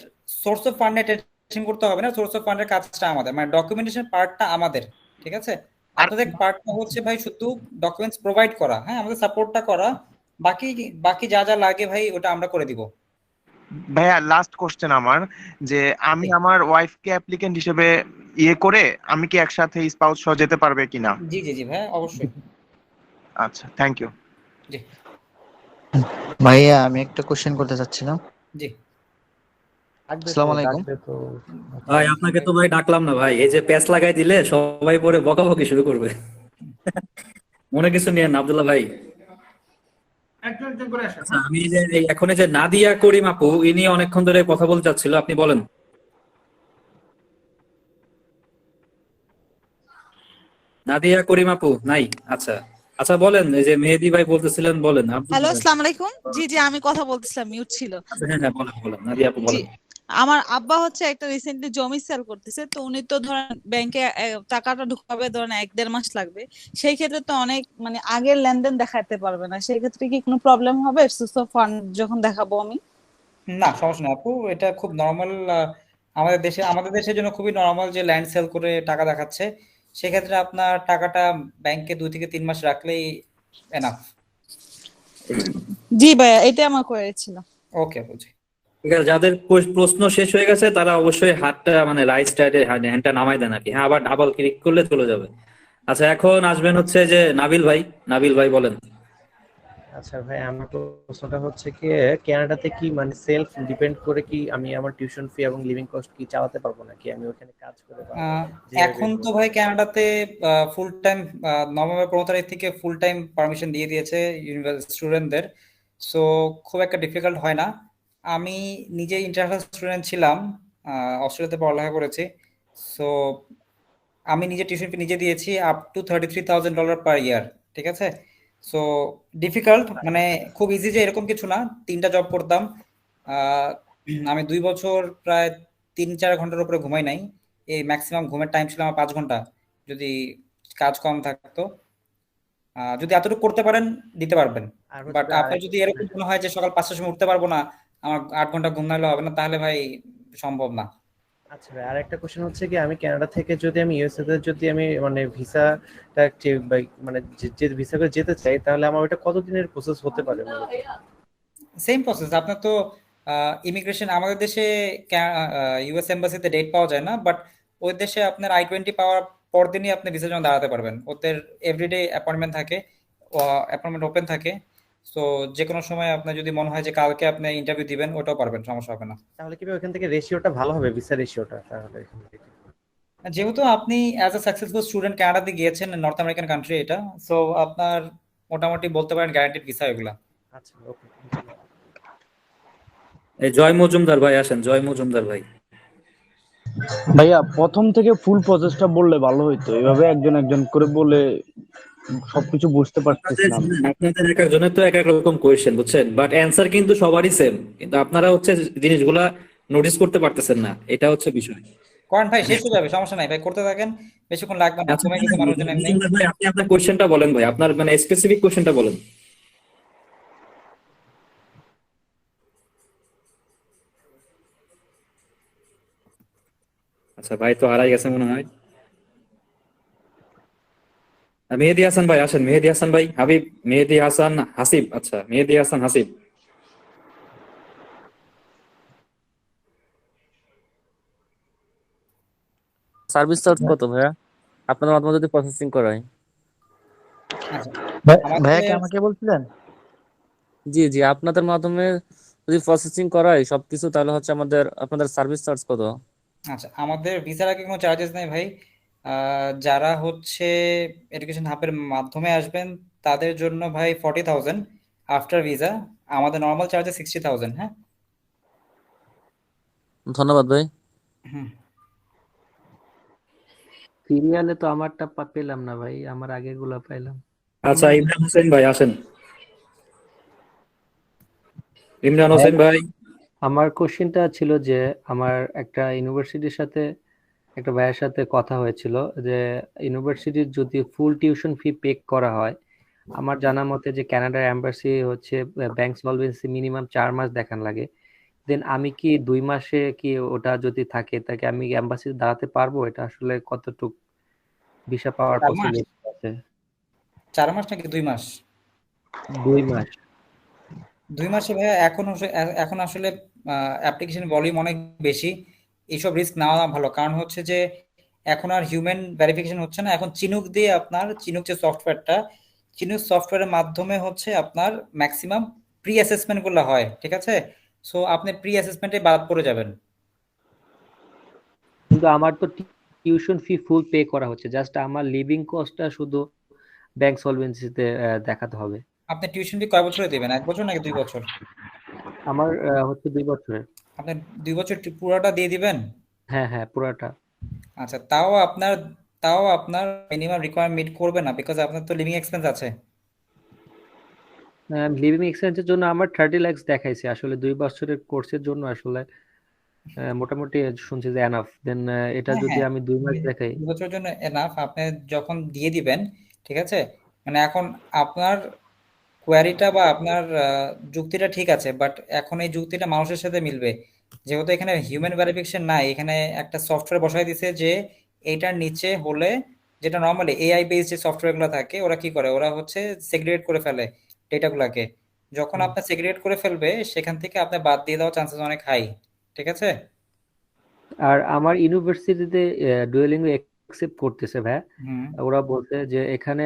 সোর্স অফ ফান্ডে টেনশন করতে হবে না, সোর্স অফ ফান্ডের কাজটা আমাদের, মানে ডকুমেন্টেশন পার্টটা আমাদের, ঠিক আছে। আপনাদের পার্টটা হচ্ছে ভাই শুধু ডকুমেন্টস প্রোভাইড করা, হ্যাঁ আমাদের সাপোর্টটা করা, বাকি বাকি যা যা লাগে ভাই ওটা আমরা করে দিব। ভাইয়া লাস্ট কোশ্চেন আমার, যে আমি আমার ওয়াইফকে অ্যাপ্লিকেন্ট হিসেবে করে আমি কি একসাথে স্পাউস সহ যেতে পারবে কিনা? জি জি জি ভাই অবশ্যই। আচ্ছা, থ্যাংক ইউ। জি ভাইয়া আমি একটা কোশ্চেন করতে চাচ্ছিলাম। জি আসসালামু আলাইকুম। ভাই আপনাকে তো ভাই ডাকলাম না ভাই, এই যে প্যাচ লাগাই দিলে সবাই পরে বকাবকি শুরু করবে। মনে কিছু নিয়েন না আব্দুল্লাহ ভাই। একজন একজন করে আসেন। আচ্ছা, আমি যে এখন যে নাদিয়া করিম আপু, ইনি অনেকক্ষণ ধরে কথা বলতে চাচ্ছিল, আপনি বলেন। নাদিয়া করিম আপু নাই? আচ্ছা আচ্ছা বলেন, এই যে মেহেদি ভাই বলতেছিলেন, বলেন। হ্যালো, আসসালামু আলাইকুম। জি জি আমি কথা বলতেছিলাম, মিউট ছিল। হ্যাঁ হ্যাঁ বলেন বলেন নাদিয়া আপু বলেন। আমার আব্বা হচ্ছে একটা রিসেন্টলি জমি সেল করতেছে, তো উনি তো ধরেন ব্যাংকে টাকাটা ঢুকাবে ধরেন 1-1.5 মাস লাগবে, সেই ক্ষেত্রে তো অনেক মানে আগের লেনদেন দেখাতে পারবে না, সেই ক্ষেত্রে কি কোনো প্রবলেম হবে সোর্স অফ ফান্ড যখন দেখাবো আমি? না সমস্যা না আপু, এটা খুব নর্মাল, আমাদের দেশের জন্য খুবই নর্মাল যে ল্যান্ড সেল করে টাকা দেখাচ্ছে, সেক্ষেত্রে আপনার টাকাটা ব্যাংকে 2 থেকে 3 মাস রাখলেই এনাফ। জি ভাইয়া এটা আমার কোয়েরি ছিল। ওকে বুঝি। ঠিক আছে, যাদের প্রশ্ন শেষ হয়ে গেছে তারা অবশ্যই হাতটা মানে রাইট সাইডে হ্যান্ডটা নামাই দেন আর কি, হ্যাঁ আবার ডাবল ক্লিক করলে চলে যাবে। আচ্ছা এখন আসবেন হচ্ছে যে নাবিল ভাই। নাবিল ভাই বলেন। আচ্ছা ভাই, আমার প্রশ্নটা হচ্ছে কি, কানাডাতে কি মানে সেলফ ডিপেন্ড করে কি আমি আমার টিউশন ফি এবং লিভিং কস্ট কি চালাতে পারবো নাকি আমি ওখানে কাজ করে এখন তো ভাই কানাডাতে ফুল টাইম নভেম্বর 15 তারিখ থেকে ফুল টাইম পারমিশন দিয়ে দিয়েছে ইউনিভার্সিটি স্টুডেন্টদের। সো খুব একটা ডিফিকাল্ট হয় না। আমি নিজে ইন্টারন্যাশনাল স্টুডেন্ট ছিলাম, অস্ট্রেলিয়াতে পড়ালেখা করেছি। সো আমি নিজে টিউশন ফি নিজে দিয়েছি আপ টু $33,000 পার ইয়ার, ঠিক আছে? সো ডিফিকাল্ট মানে খুব ইজি যে এরকম কিছু না। 3টা জব করতাম। আহ, আমি 2 বছর প্রায় 3-4 ঘন্টার উপরে ঘুমাই নাই। এই ম্যাক্সিমাম ঘুমের টাইম ছিল আমার 5 ঘন্টা, যদি কাজ কম থাকতো। যদি এতটুকু করতে পারেন দিতে পারবেন। আর হচ্ছে বাট ভাই আপনার যদি এরকম মনে হয় যে সকাল 5টার সময় উঠতে পারবো না, আমার 8 ঘন্টা ঘুম নাহলে হবে না, তাহলে ভাই সম্ভব না। আচ্ছা ভাই, আর একটা কোশ্চেন হচ্ছে কি, আমি কানাডা থেকে যদি আমি ইউএসএ তে যদি আমি মানে ভিসাটা মানে যে ভিসা করে যেতে চাই, তাহলে আমার ওটা কতদিনের প্রসেস হতে পারে মূলত? Same process. আপনার তো ইমিগ্রেশন আমাদের দেশে ইউএস এম্বাসিতে ডেট পাওয়া যায় না, বাট ওই দেশে আপনার I-20 পাওয়ার পর দিনই আপনি ভিসার জন্য দাঁড়াতে পারবেন। ওদের এভরিডে অ্যাপয়েন্টমেন্ট থাকে, অ্যাপয়েন্টমেন্ট ওপেন থাকে। সো যে কোনো সময় আপনার যদি মনে হয় যে কালকে আপনি ইন্টারভিউ দিবেন, ওটাও পারবেন, সমস্যা হবে না। তাহলে কি ওখান থেকে রেশিওটা ভালো হবে, ভিসা রেশিওটা তাহলে এখান থেকে? যেহেতু আপনি অ্যাজ আ সাকসেসফুল স্টুডেন্ট কানাডাতে গিয়েছেন, নর্থ আমেরিকান কান্ট্রি এটা, সো আপনার মোটামুটি বলতে পারেন গ্যারান্টিড ভিসা এগুলা। আচ্ছা, ওকে। এই জয় মজুমদার ভাই আসেন, জয় মজুমদার ভাই। ভাইয়া প্রথম থেকে ফুল প্রসেসটা বললে ভালো হইতো, এভাবে একজন একজন করে বলে সবকিছু বুঝতে পারতেছি না। আপনাদের এক একজনের তো এক এক রকম কোয়েশ্চেন, বুঝছেন, বাট অ্যান্সার কিন্তু সবারই সেম, কিন্তু আপনারা হচ্ছে জিনিসগুলা নোটিস করতে পারতেছেন না, এটা হচ্ছে বিষয়। করেন ভাই, শেষ হয়ে যাবে, সমস্যা নাই ভাই, করতে থাকেন, বেশিক্ষণ লাগবে না, আচ্ছা কমে গেছে মানুষজন এমনি। মজুমদার ভাই, আপনি আপনার কোয়েশ্চেনটা বলেন ভাই, আপনার মানে স্পেসিফিক কোয়েশ্চেনটা বলেন। আচ্ছা ভাই তো হারাই গেছে মনে হয়। মেহেদী হাসান ভাই আসেন, মেহেদী হাসান ভাই, হাবিব, মেহেদী হাসান হাসিব, আচ্ছা মেহেদী হাসান হাসিব। সার্ভিস চার্জ কত ভাইয়া আপনাদের মাধ্যমে যদি প্রসেসিং করাই? আচ্ছা, ভাইয়া কি আমাকে বলছিলেন? জি জি, আপনাদের মাধ্যমে যদি প্রসেসিং করাই সবকিছু, তাহলে হচ্ছে আপনাদের সার্ভিস চার্জ কত? আচ্ছা, আমাদের ভিসার আগে কোনো চার্জেস নেই ভাই। যারা হচ্ছে এডুকেশন হাবের মাধ্যমে আসবেন তাদের জন্য ভাই 40,000 আফটার ভিসা। আমাদের নর্মাল চার্জে 60,000। হ্যাঁ, ধন্যবাদ ভাই। হুম। সিরিয়ালে তো আমারটা পেলাম না ভাই, আমার আগের গুলা পাইলাম। আচ্ছা ইমরান হোসেন ভাই আসেন, ইমরান হোসেন ভাই। আমার কোশ্চেনটা ছিল যে আমার একটা ইউনিভার্সিটির সাথে একটা ভাইয়ের সাথে কথা হয়েছিল যে ইউনিভার্সিটির যদি ফুল টিউশন ফি পে করা হয়, আমার জানা মতে যে কানাডার এম্বাসি হচ্ছে ব্যাংক সলভেন্সি মিনিমাম 4 মাস দেখান লাগে। দেন আমি কি 2 মাসে কি ওটা যদি থাকে তাকে আমি এম্বাসিতে দাঁড়াতে পারবো? এটা আসলে কতটুক ভিসা পাওয়ার 4 মাস? পসিবিলিটি আছে? 4 মাস নাকি 2 মাস? 2 মাস। 2 মাসে ভাইয়া এখন আসলে অ্যাপ্লিকেশন ভলিউম অনেক বেশি, এইসব রিস্ক নেওয়া ভালো। কারণ হচ্ছে যে এখন আর হিউম্যান ভেরিফিকেশন হচ্ছে না, এখন চিনুক দিয়ে আপনার চিনুক যে সফটওয়্যারটা, চিনুক সফটওয়্যারের মাধ্যমে হচ্ছে আপনার ম্যাক্সিমাম প্রি অ্যাসেসমেন্ট গুলো হয়, ঠিক আছে? সো আপনি প্রি অ্যাসেসমেন্টে বাদ পড়ে যাবেন। কিন্তু আমার তো টিউশন ফি ফুল পে করা হচ্ছে, জাস্ট আমার লিভিং কস্টটা শুধু ব্যাংক সলভেন্সিতে দেখাতে হবে। আপনি টিউশন ফি কয় বছরে দিবেন, 1 বছর নাকি 2 বছর? আমার হচ্ছে 2 বছরের। আপনি 2 বছর পুরোটা দিয়ে দিবেন? হ্যাঁ হ্যাঁ, পুরাটা। আচ্ছা, তাও আপনার মিনিমাম রিকোয়ারমেন্ট মিট করবে না, বিকজ আপনার তো লিভিং এক্সপেন্স আছে। লিভিং এক্সপেন্সের জন্য আমার 30 লাখ দেখাইছে, আসলে 2 বছরের কোর্সের জন্য আসলে মোটামুটি শুনছি যে এনাফ। দেন এটা হ্যাঁ যদি হ্যাঁ, আমি 2 মাস দেখাই, 2 বছরের জন্য এনাফ। আপনি যখন দিয়ে দিবেন, ঠিক আছে, মানে এখন আপনার কোয়ারিটা বা আপনার যুক্তিটা ঠিক আছে, বাট এখন এই যুক্তিটা মানুষের সাথে মিলবে। যেহেতু এখানে হিউম্যান ভেরিফিকেশন নাই, এখানে একটা সফটওয়্যার বসাই দিছে যে এইটার নিচে হলে, যেটা নর্মালি এআই বেসড যে সফটওয়্যারগুলো থাকে, ওরা কি করে, ওরা হচ্ছে সেগ্রিগেট করে ফেলে ডেটাগুলোকে। যখন আপনি সেগ্রিগেট করে ফেলবে, সেখান থেকে আপনি বাদ দিয়ে দেওয়ার চান্সেস অনেক হাই, ঠিক আছে? আর আমার ইউনিভার্সিটিতে ডুয়েলিঙ্গো অ্যাকসেপ্ট করতেছে ভাই। হুম। ওরা বলছে যে এখানে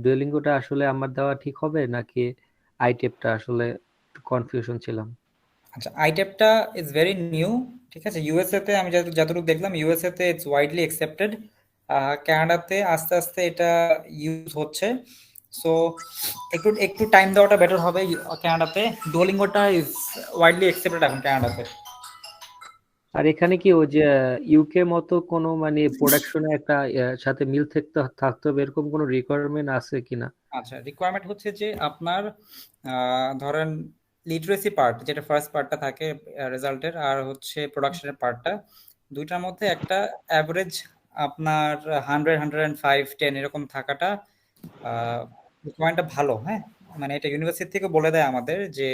ডুয়েলিঙ্গোটা আসলে আমার দেওয়া ঠিক হবে নাকি আইটেপটা, আসলে কনফিউশন ছিলাম। আচ্ছা, আইটেপটা ইজ ভেরি নিউ, ঠিক আছে? ইউএসএ তে আমি যতটুকু দেখলাম, ইউএসএ তে ইটস ওয়াইডলি অ্যাকসেপ্টেড। কানাডাতে আস্তে আস্তে এটা ইউজ হচ্ছে। সো একটু একটু টাইম দেওয়াটা বেটার হবে কানাডাতে। ডুওলিঙ্গোটা ইজ ওয়াইডলি অ্যাকসেপ্টেড এখন কানাডাতে। আর এখানে কি ওই যে ইউকে মতো কোনো মানে প্রোডাকশনে একটা সাথে মিল থাকতে হবে এরকম কোনো রিকোয়ারমেন্ট আছে কিনা? আচ্ছা, রিকোয়ারমেন্ট হচ্ছে যে আপনার ধরেন লিটারেসি পার্ট, যেটা ফার্স্ট পার্টটা থাকে রেজাল্টের, আর হচ্ছে প্রোডাকশনের পার্টটা, দুইটার মধ্যে একটা অ্যাভারেজ আপনার 100, 105, 10 এরকম থাকাটা রিকোয়ারমেন্টটা ভালো। হ্যাঁ, মানে এটা ইউনিভার্সিটি থেকে বলে দেয় আমাদের যে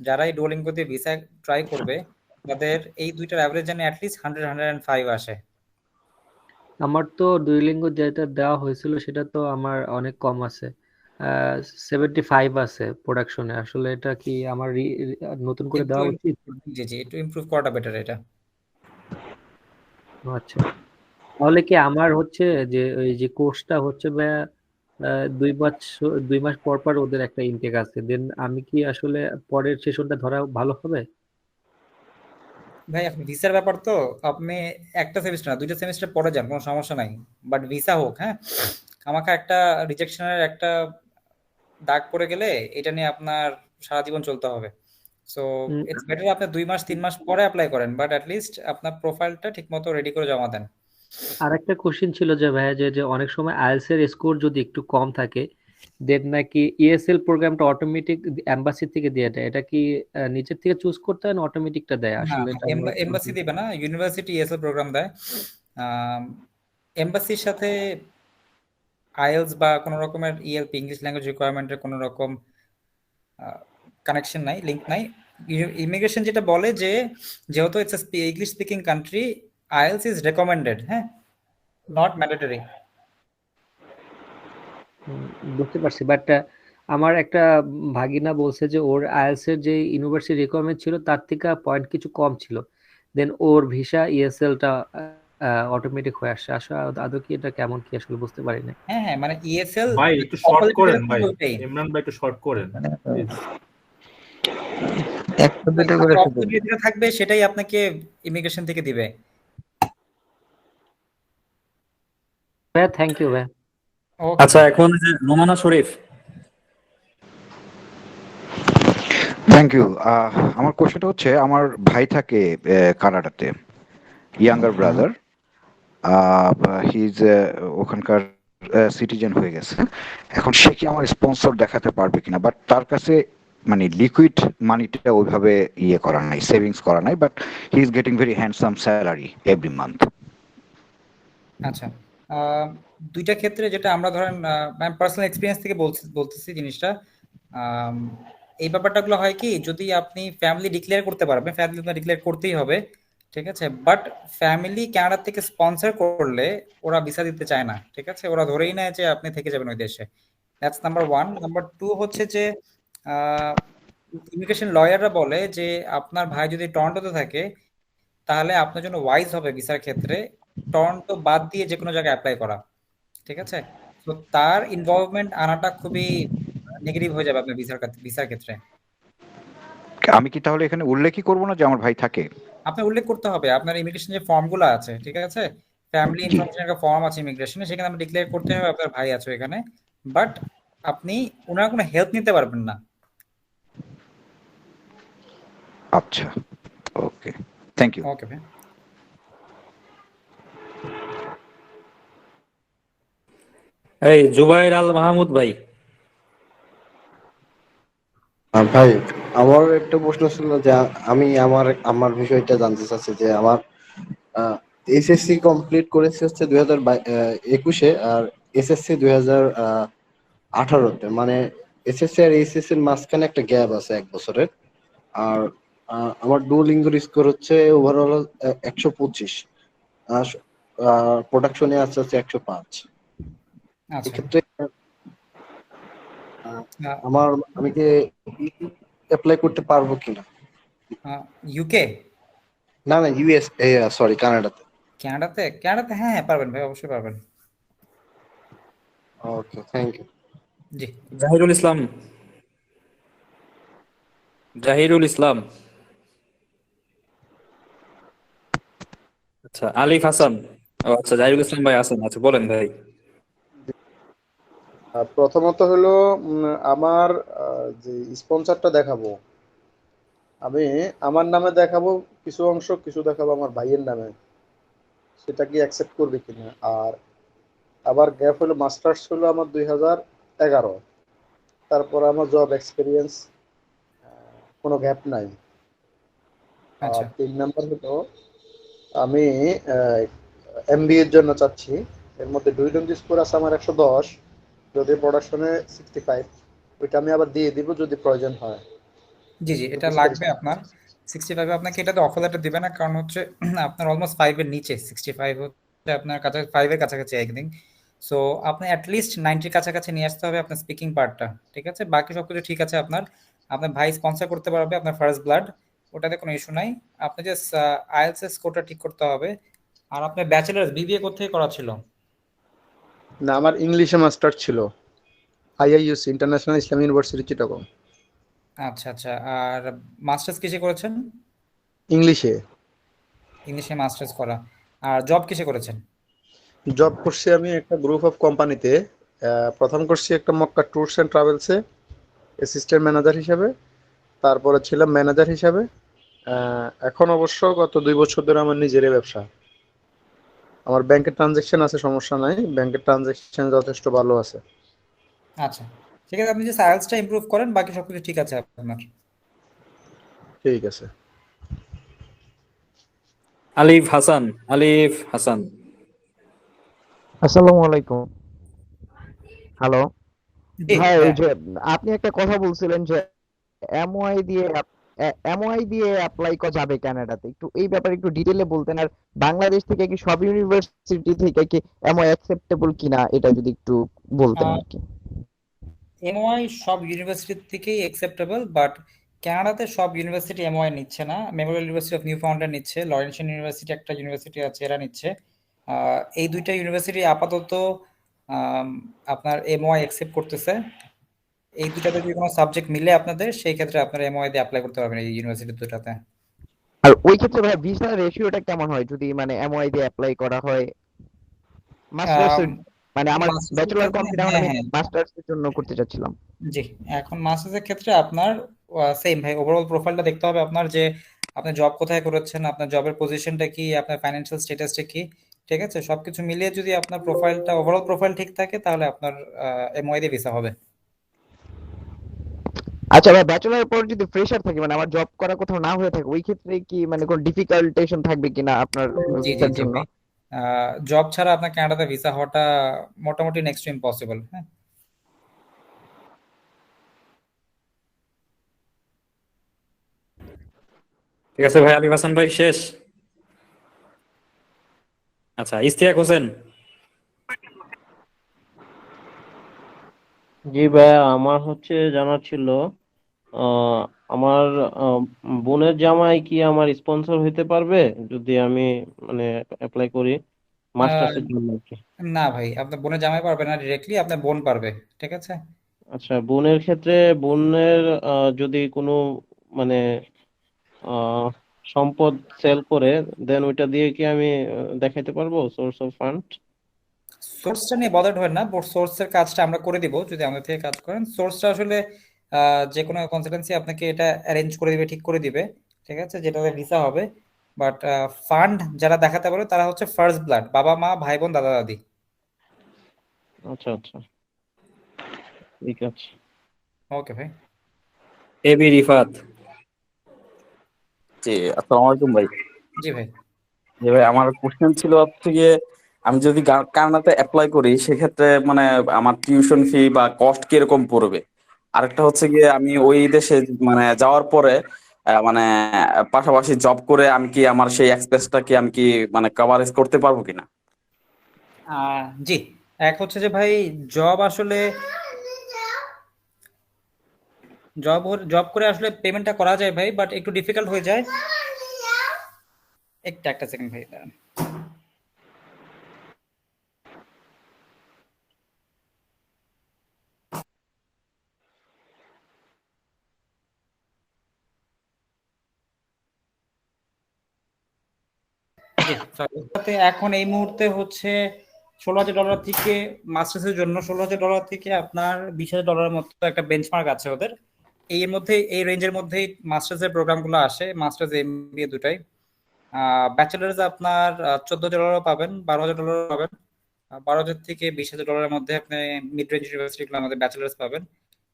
যারা এই ডুওলিঙ্গো দিয়ে ভিসা ট্রাই করবে তাদের এই দুইটার অ্যাভারেজ জানি অ্যাটলিস্ট 100, 105 আসে। আমার তো ডুওলিঙ্গো যেটা দেওয়া হয়েছিল সেটা তো আমার অনেক কম আছে, 75 আছে প্রোডাকশনে। আসলে এটা কি আমার নতুন করে একটু দেওয়া উচিত? জি জি, একটু ইমপ্রুভ করাটা বেটার এটা। আচ্ছা, তাহলে কি আমার হচ্ছে যে ওই যে কোর্সটা হচ্ছে 2 মাস পর পর ওদের একটা ইনটেক আছে, দেন আমি কি আসলে পরের সেশনটা ধরা ভালো হবে? ভাই আপনি ভিসার ব্যাপার তো, আপনি একটা সেমিস্টার না 2টা সেমিস্টার পরে যান, কোনো সমস্যা নাই। বাট ভিসা হোক, হ্যাঁ, আমাকে একটা রিজেকশনের একটা দাগ পড়ে গেলে এটা নিয়ে আপনার সারা জীবন চলতে হবে। সো উম, ইটস বেটার আপনি 2 মাস 3 মাস পরে অ্যাপ্লাই করেন, বাট অ্যাটলিস্ট আপনার প্রোফাইলটা ঠিক মতো রেডি করে জমা দেন। আর একটা কোশ্চেন ছিল যে ভাইয়া, যে অনেক সময় আইএলটিএস এর স্কোর যদি একটু কম থাকে দেন নাকি ইএসএল প্রোগ্রামটা অটোমেটিক এম্বাসি থেকে দিয়ে দেয়, এটা কি নিজের থেকে চুজ করতে হয় না অটোমেটিকটা দেয়? না, আসলে এটা আমার এমবাসি দিবে না, ইউনিভার্সিটি এসএল প্রোগ্রাম দেয়। এমবাসির সাথে আইএলস বা কোনো রকমের ইএলপি, ইংলিশ ল্যাঙ্গুয়েজ রিকোয়ারমেন্টের কোনো রকম কানেকশন নাই, লিঙ্ক নাই। ইমিগ্রেশন যেটা বলে যে যেহেতু it's English speaking country, IELTS is recommended, হ্যাঁ, নট ম্যান্ডেটরি। বুঝতে পারছি, বাট আমার একটা ভাগিনা বলছে যে ওর আইএলটিএস এর যে ইউনিভার্সিটি রিকোয়ারমেন্ট ছিল তার থেকে পয়েন্ট কিছু কম ছিল, দেন ওর ভিসা ইএসএলটা অটোমেটিক হয়ে আসছে। আসলে আদৌ কি এটা কেমন কি আসলে বুঝতে পারি না। হ্যাঁ হ্যাঁ, মানে ইএসএল ভাই একটু শর্ট করেন ভাই, ইমরান ভাই একটু শর্ট করেন প্লিজ। একটা দুটো করে শুধু যেটা থাকবে সেটাই আপনাকে ইমিগ্রেশন থেকে দিবে। ভাই থ্যাংক ইউ ভাই। আচ্ছা, এখন যে নোমানা শরীফ। Thank you. আমার কোশ্চেনটা হচ্ছে, আমার ভাই থাকে কানাডাতে, ইয়াঙ্গার ব্রাদার, হি ইজ ওখানকার সিটিজেন হয়ে গেছে। এখন সে কি আমার স্পন্সর দেখাতে পারবে কিনা? বাট তার কাছে মানে লিকুইড মানিটা ওইভাবে ইয়ে করা নাই, সেভিংস করা নাই, but he is getting very handsome salary every month. আচ্ছা, দুইটা ক্ষেত্রে যেটা আমরা ধরেন পার্সোনাল এক্সপিরিয়েন্স থেকে বলতেছি জিনিসটা, এই ব্যাপারটাগুলো হয় কি, যদি আপনি ফ্যামিলি ডিক্লেয়ার করতে পারবেন, ফ্যামিলি ডিক্লেয়ার করতেই হবে, ঠিক আছে, বাট ফ্যামিলি কানাডা থেকে স্পন্সর করলে ওরা ভিসা দিতে চায় না, ঠিক আছে, ওরা ধরেই নেয় যে আপনি থেকে যাবেন ওই দেশে। That's number 1। নাম্বার 2 হচ্ছে যে ইমিগ্রেশন লয়াররা বলে যে আপনার ভাই যদি টরন্টোতে থাকে তাহলে আপনার জন্য ওয়াইজ হবে ভিসার ক্ষেত্রে টরন্টো বাদ দিয়ে যে কোনো জায়গায় অ্যাপ্লাই করা, ঠিক আছে। তো তার ইনভলভমেন্ট আনাটা খুবই নেগেটিভ হয়ে যাবে আপনার ভিসার ক্ষেত্রে। আমি কি তাহলে এখানে উল্লেখই করবো না যে আমার ভাই থাকে? আপনার উল্লেখ করতে হবে আপনার ইমিগ্রেশন যে ফর্মগুলো আছে, ঠিক আছে, ফ্যামিলি ইনফরমেশন একটা ফর্ম আছে ইমিগ্রেশনে, সেখানে আপনি ডিক্লেয়ার করতে হবে আপনার ভাই আছে এখানে, বাট আপনি ওনার কোনো হেল্প নিতে পারবেন না। আচ্ছা, ওকে, থ্যাংক ইউ। ওকে ভাই। এই জুবাইর আল মাহমুদ ভাই। ভাই আমার একটা প্রশ্ন ছিল যে আমি আমার বিষয়টা জানতে চাচ্ছি যে আমার এসএসসি কমপ্লিট করেছি হচ্ছে 2021-এ আর এসএসসি 2018-তে, মানে এসএসসি আর এইচএসসি এর মাঝখানে একটা গ্যাপ আছে 1 বছরের। আর আমার ডুওলিঙ্গোর স্কোর হচ্ছে ওভারঅল 125, প্রোডাকশনে আছে হচ্ছে 105। এক্ষেত্রে আমি কি অ্যাপ্লাই করতে পারবো কিনা? ইউকে না না, ইউএস, সরি, কানাডাতে। কানাডাতে হ্যাঁ হ্যাঁ পারবেন ভাই, অবশ্যই পারবেন। ওকে, থ্যাংক ইউ। জি, জাহিরুল ইসলাম। আচ্ছা, আলিফ হাসান। ও আচ্ছা, জাহিরুল ইসলাম ভাই আছেন, আচ্ছা বলেন ভাই। প্রথমত হলো আমার যে স্পন্সরটা দেখাবো, আমি আমার নামে দেখাবো কিছু অংশ, কিছু দেখাবো আমার ভাইয়ের নামে, সেটা কি অ্যাকসেপ্ট করবে কিনা। আর আবার গ্যাপ হলো মাস্টার্স হলো আমার 2011, তারপর আমার জব এক্সপিরিয়েন্স কোনো গ্যাপ নাই। আর 3 নাম্বার হলো আমি এমবিএ এর জন্য চাচ্ছি, এর মধ্যে ডুইলিংগো স্কোর আছে আমার 110, যদি প্রোডাকশনে 65, ওইটা আমি আবার দিয়ে দিব যদি প্রয়োজন হয়। জি জি, এটা লাগবে আপনার 65। আপনাকে এটাতে অফার লেটার দিবে না, কারণ হচ্ছে আপনার অলমোস্ট 5 এর নিচে, 65 হচ্ছে আপনার কাছে 5 এর কাছাকাছি একদিন। সো আপনি অ্যাটলিস্ট 90 কাছাকাছি নিয়ে আসতে হবে আপনার স্পিকিং পার্টটা, ঠিক আছে? বাকি সবকিছু ঠিক আছে আপনার। আপনার ভাই স্পন্সর করতে পারবে, আপনার ফার্স্ট ব্লাড, ওটাতে কোনো ইস্যু নাই। আপনি জাস্ট আইএলটিএস স্কোরটা ঠিক করতে হবে। আর আপনার ব্যাচেলার্স বিবিএ কোথায় করা ছিল? না, আমার ইংলিশে মাস্টার ছিল, IIUC, international Islamic university Chittagong. আচ্ছা আচ্ছা, আর মাস্টার্স কিসে করেছেন? ইংলিশে। ইংলিশে মাস্টার্স করা। আর জব কিসে করেছেন? জব করছি আমি একটা গ্রুপ অফ কোম্পানিতে। প্রথম করছি একটা মক্কা ট্যুরস অ্যান্ড ট্রাভেলসে অ্যাসিস্ট্যান্ট ম্যানেজার হিসাবে, তারপরে ছিলাম ম্যানেজার হিসাবে। এখন অবশ্য গত 2 বছর ধরে আমার নিজেরই ব্যবসা। আমার ব্যাংকের ট্রানজ্যাকশন আছে, সমস্যা নাই, ব্যাংকের ট্রানজ্যাকশন যথেষ্ট ভালো আছে। আচ্ছা ঠিক আছে, আপনি যে আইএলটিএসটা ইমপ্রুভ করেন, বাকি সবকিছু ঠিক আছে আপনার। ঠিক আছে। আলিফ হাসান, আলিফ হাসান। আসসালামু আলাইকুম। হ্যালো জি, ভাই, ওই হ্যাঁ। যে আপনি একটা কথা বলছিলেন যে এমওআই দিয়ে অ্যাপ্লাই করা যাবে কানাডাতে, একটু এই ব্যাপারে একটু ডিটেইলে বলতেন। আর বাংলাদেশ থেকে কি সব ইউনিভার্সিটি থেকে কি এমওআই অ্যাকসেপ্টেবল কিনা, এটা যদি একটু বলতেন আর কি। এমওআই সব ইউনিভার্সিটি থেকেই অ্যাকসেপ্টেবল, বাট কানাডাতে সব ইউনিভার্সিটি এমওআই নিচ্ছে না। মেমোরিয়াল ইউনিভার্সিটি অফ নিউ ফাউন্ডল্যান্ড নিচ্ছে, লরেন্সিয়ান ইউনিভার্সিটি একটা ইউনিভার্সিটি আছে, এরা নিচ্ছে। এই দুইটা ইউনিভার্সিটি আপাতত আপনার এমওআই অ্যাকসেপ্ট করতেছে। এই দুটাতে যদি কোনো সাবজেক্ট মিলে আপনাদের, সেই ক্ষেত্রে আপনার এমওআই দিয়ে অ্যাপ্লাই করতে পারবেন এই ইউনিভার্সিটি দুটাতে। আর ওই ক্ষেত্রে ভাই ভিসা রেশিওটা কেমন হয় যদি মানে এমওআই দিয়ে অ্যাপ্লাই করা হয় মাস্টার্স এর? মানে আমার ব্যাচেলর কমপ্লিট, এখন আমি মাস্টার্স এর জন্য করতে চাচ্ছিলাম। জি, এখন মাস্টার্সের ক্ষেত্রে আপনার সেম ভাই, ওভারঅল প্রোফাইলটা দেখতে হবে আপনার, যে আপনি জব কোথায় করেছেন, আপনার জবের পজিশনটা কি, আপনার ফাইন্যান্সিয়াল স্ট্যাটাসটা কি, ঠিক আছে? সবকিছু মিলিয়ে যদি আপনার প্রোফাইলটা, ওভারঅল প্রোফাইল ঠিক থাকে, তাহলে আপনার এমওআই দিয়ে ভিসা হবে। আচ্ছা ভাই, ব্যাচেলরের পর যদি ফ্রেশার থাকে, মানে আমার জব করা কোথাও না হয়ে থাকে, ওই ক্ষেত্রে কি মানে কোনো ডিফিকাল্টেশন থাকবে কিনা আপনার জি জি ভিসার জি জন্য? ভাই, জব ছাড়া আপনার কানাডাতে ভিসা হওয়াটা মোটামুটি নেক্সট টু ইম্পসিবল। হ্যাঁ, ঠিক আছে ভাই, আলিফ হাসান ভাই শেষ। আচ্ছা, ইশতিয়াক হোসেন। জি ভাইয়া, আমার হচ্ছে জানার ছিল আমার বোনের জামাই কি আমার স্পন্সর হইতে পারবে যদি আমি মানে অ্যাপ্লাই করি মাস্টার্সের জন্য আর কি। না ভাই, আপনার বোনের জামাই পারবে না ডিরেক্টলি, আপনার বোন পারবে, ঠিক আছে? আচ্ছা, বোনের ক্ষেত্রে বোনের যদি কোনো মানে আহ সম্পদ সেল করে দেন ওইটা দিয়ে কি আমি দেখাইতে পারবো সোর্স অফ ফান্ড? সোর্সটা নিয়ে বদার্ড হয় না, সোর্সের কাজটা আমরা করে দিব যদি আমাদের থেকে কাজ করেন। সোর্সটা আসলে যে কোনো কনসালটেন্সি আপনাকে এটা অ্যারেঞ্জ করে দিবে, ঠিক করে দিবে, ঠিক আছে, যেটাতে ভিসা হবে। বাট ফান্ড যারা দেখাতে পারবে তারা হচ্ছে ফার্স্ট ব্লাড, বাবা মা ভাই বোন দাদা দাদি। আচ্ছা আচ্ছা, ঠিক আছে। ওকে ভাই। এবি রিফাত। জি, আসসালামু আলাইকুম ভাই। জি ভাই। জি ভাই, আমার কোশ্চেন ছিল হচ্ছে গিয়ে আমি যদি কানাডাতে অ্যাপ্লাই করি সেক্ষেত্রে মানে আমার টিউশন ফি বা কস্ট কিরকম পড়বে। আরেকটা হচ্ছে গিয়ে আমি ওই দেশে মানে যাওয়ার পরে মানে পাশাপাশি জব করে আমি কি আমার সেই এক্সপেন্সটা কি আমি কি মানে কভারেজ করতে পারবো কিনা। জি, এক হচ্ছে যে ভাই, জব আসলে জব করে আসলে পেমেন্টটা করা যায় ভাই, বাট একটু ডিফিকাল্ট হয়ে যায়। একটা সেকেন্ড ভাই দাঁড়ান। এখন এই মুহূর্তে হচ্ছে $16,000 থেকে মাস্টার্সের জন্য $16,000 থেকে আপনার $20,000 মতো একটা বেঞ্চমার্ক আছে ওদের। এর মধ্যে এই রেঞ্জের মধ্যেই মাস্টার্সের প্রোগ্রামগুলো আসে, মাস্টার্স এমবিএ দুটাই। ব্যাচেলার্স আপনার $14,000 পাবেন, $12,000 পাবেন। 12,000 থেকে $20,000 মধ্যে আপনি মিড রেঞ্জ ইউনিভার্সিটিগুলোর মধ্যে ব্যাচেলার্স পাবেন।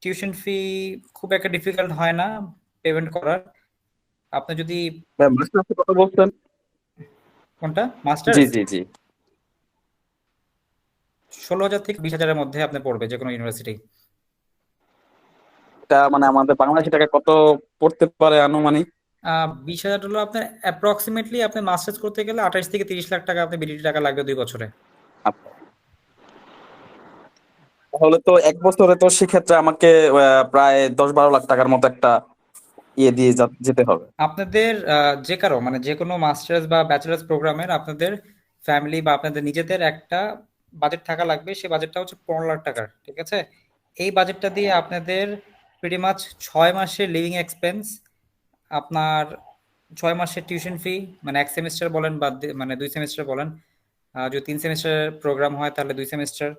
টিউশন ফি খুব একটা ডিফিকাল্ট হয় না পেমেন্ট করার। আপনি যদি মাস্টার্সের কথা বলছেন, কোনটা মাস্টার্স? জি জি জি 16,000 থেকে 20,000-এর মধ্যে আপনি পড়বে যে কোনো ইউনিভার্সিটি। এটা মানে আমাদের বাংলাদেশি টাকা কত পড়তে পারে আনুমানিক? $20,000 আপনার অ্যাপ্রক্সিমেটলি আপনি মাস্টার্স করতে গেলে 28 থেকে 30 লাখ টাকা আপনি বিডিটি টাকা লাগবে 2 বছরে। তাহলে তো 1 বছরে তো সেক্ষেত্রে আমাকে প্রায় 10-12 লাখ টাকার মতো একটা ইয়ে দিয়ে যেতে হবে। আপনাদের যে কারো মানে যে কোনো মাস্টার্স বা ব্যাচেলার্স প্রোগ্রামের আপনাদের ফ্যামিলি বা আপনাদের নিজেদের একটা বাজেট থাকা লাগবে। সেই বাজেটটা হচ্ছে 15 লাখ টাকার, ঠিক আছে? এই বাজেটটা দিয়ে আপনাদের প্রিটি মাচ 6 মাসের লিভিং এক্সপেন্স, আপনার 6 মাসের টিউশন ফি মানে 1 সেমিস্টার বলেন বা মানে 2 সেমিস্টার বলেন, যদি 3 সেমিস্টার প্রোগ্রাম হয় তাহলে 2 সেমিস্টার,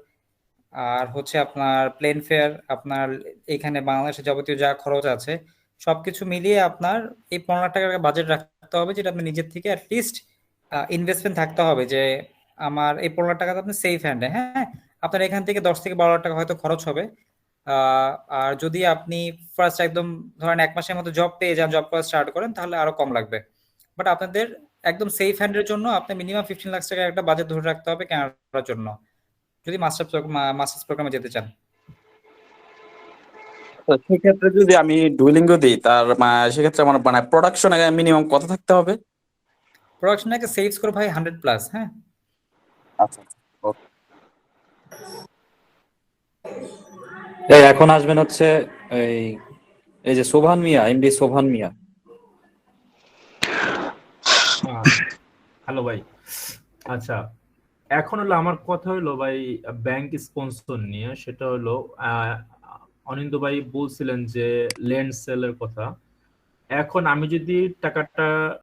আর হচ্ছে আপনার প্লেন ফেয়ার, আপনার এখানে বাংলাদেশে যাবতীয় যা খরচ আছে সবকিছু মিলিয়ে আপনার এই 15 লাখ টাকার বাজেট রাখতে হবে, যেটা আপনি নিজের থেকে অ্যাটলিস্ট ইনভেস্টমেন্ট থাকতে হবে যে আমার এই 15 লাখ টাকা তো আপনি সেফ হ্যান্ডে। হ্যাঁ, আপনার এখান থেকে 10 থেকে 12 লাখ টাকা হয়তো খরচ হবে। আর যদি আপনি ফার্স্ট একদম ধরেন 1 মাসের মতো জব পেয়ে যান, জব করা স্টার্ট করেন, তাহলে আরো কম লাগবে। বাট আপনাদের একদম সেফ হ্যান্ডের জন্য আপনি মিনিমাম 15 লাখ টাকার একটা বাজেট ধরে রাখতে হবে কানাডার জন্য, যদি মাস্টার্স প্রোগ্রামে যেতে চান। সেক্ষেত্রে যদি আমি ডুয়েলিঙ্গো দিই তার সেক্ষেত্রে আমার মানে প্রোডাকশন মিনিমাম কত থাকতে হবে? প্রোডাকশন একটা সেভ স্কোর ভাই 100+। হ্যাঁ, আচ্ছা এখন আসবেন হচ্ছে এই যে শোভান মিয়া, এমডি শোভান মিয়া। হ্যালো ভাই। আচ্ছা, এখন হলো আমার কথা হলো ভাই ব্যাংক স্পন্সর নিয়ে। সেটা হলো অনিন্দ ভাই বলছিলেন যে ল্যান্ড সেলের কথা। এখন আমি যদি টাকাটা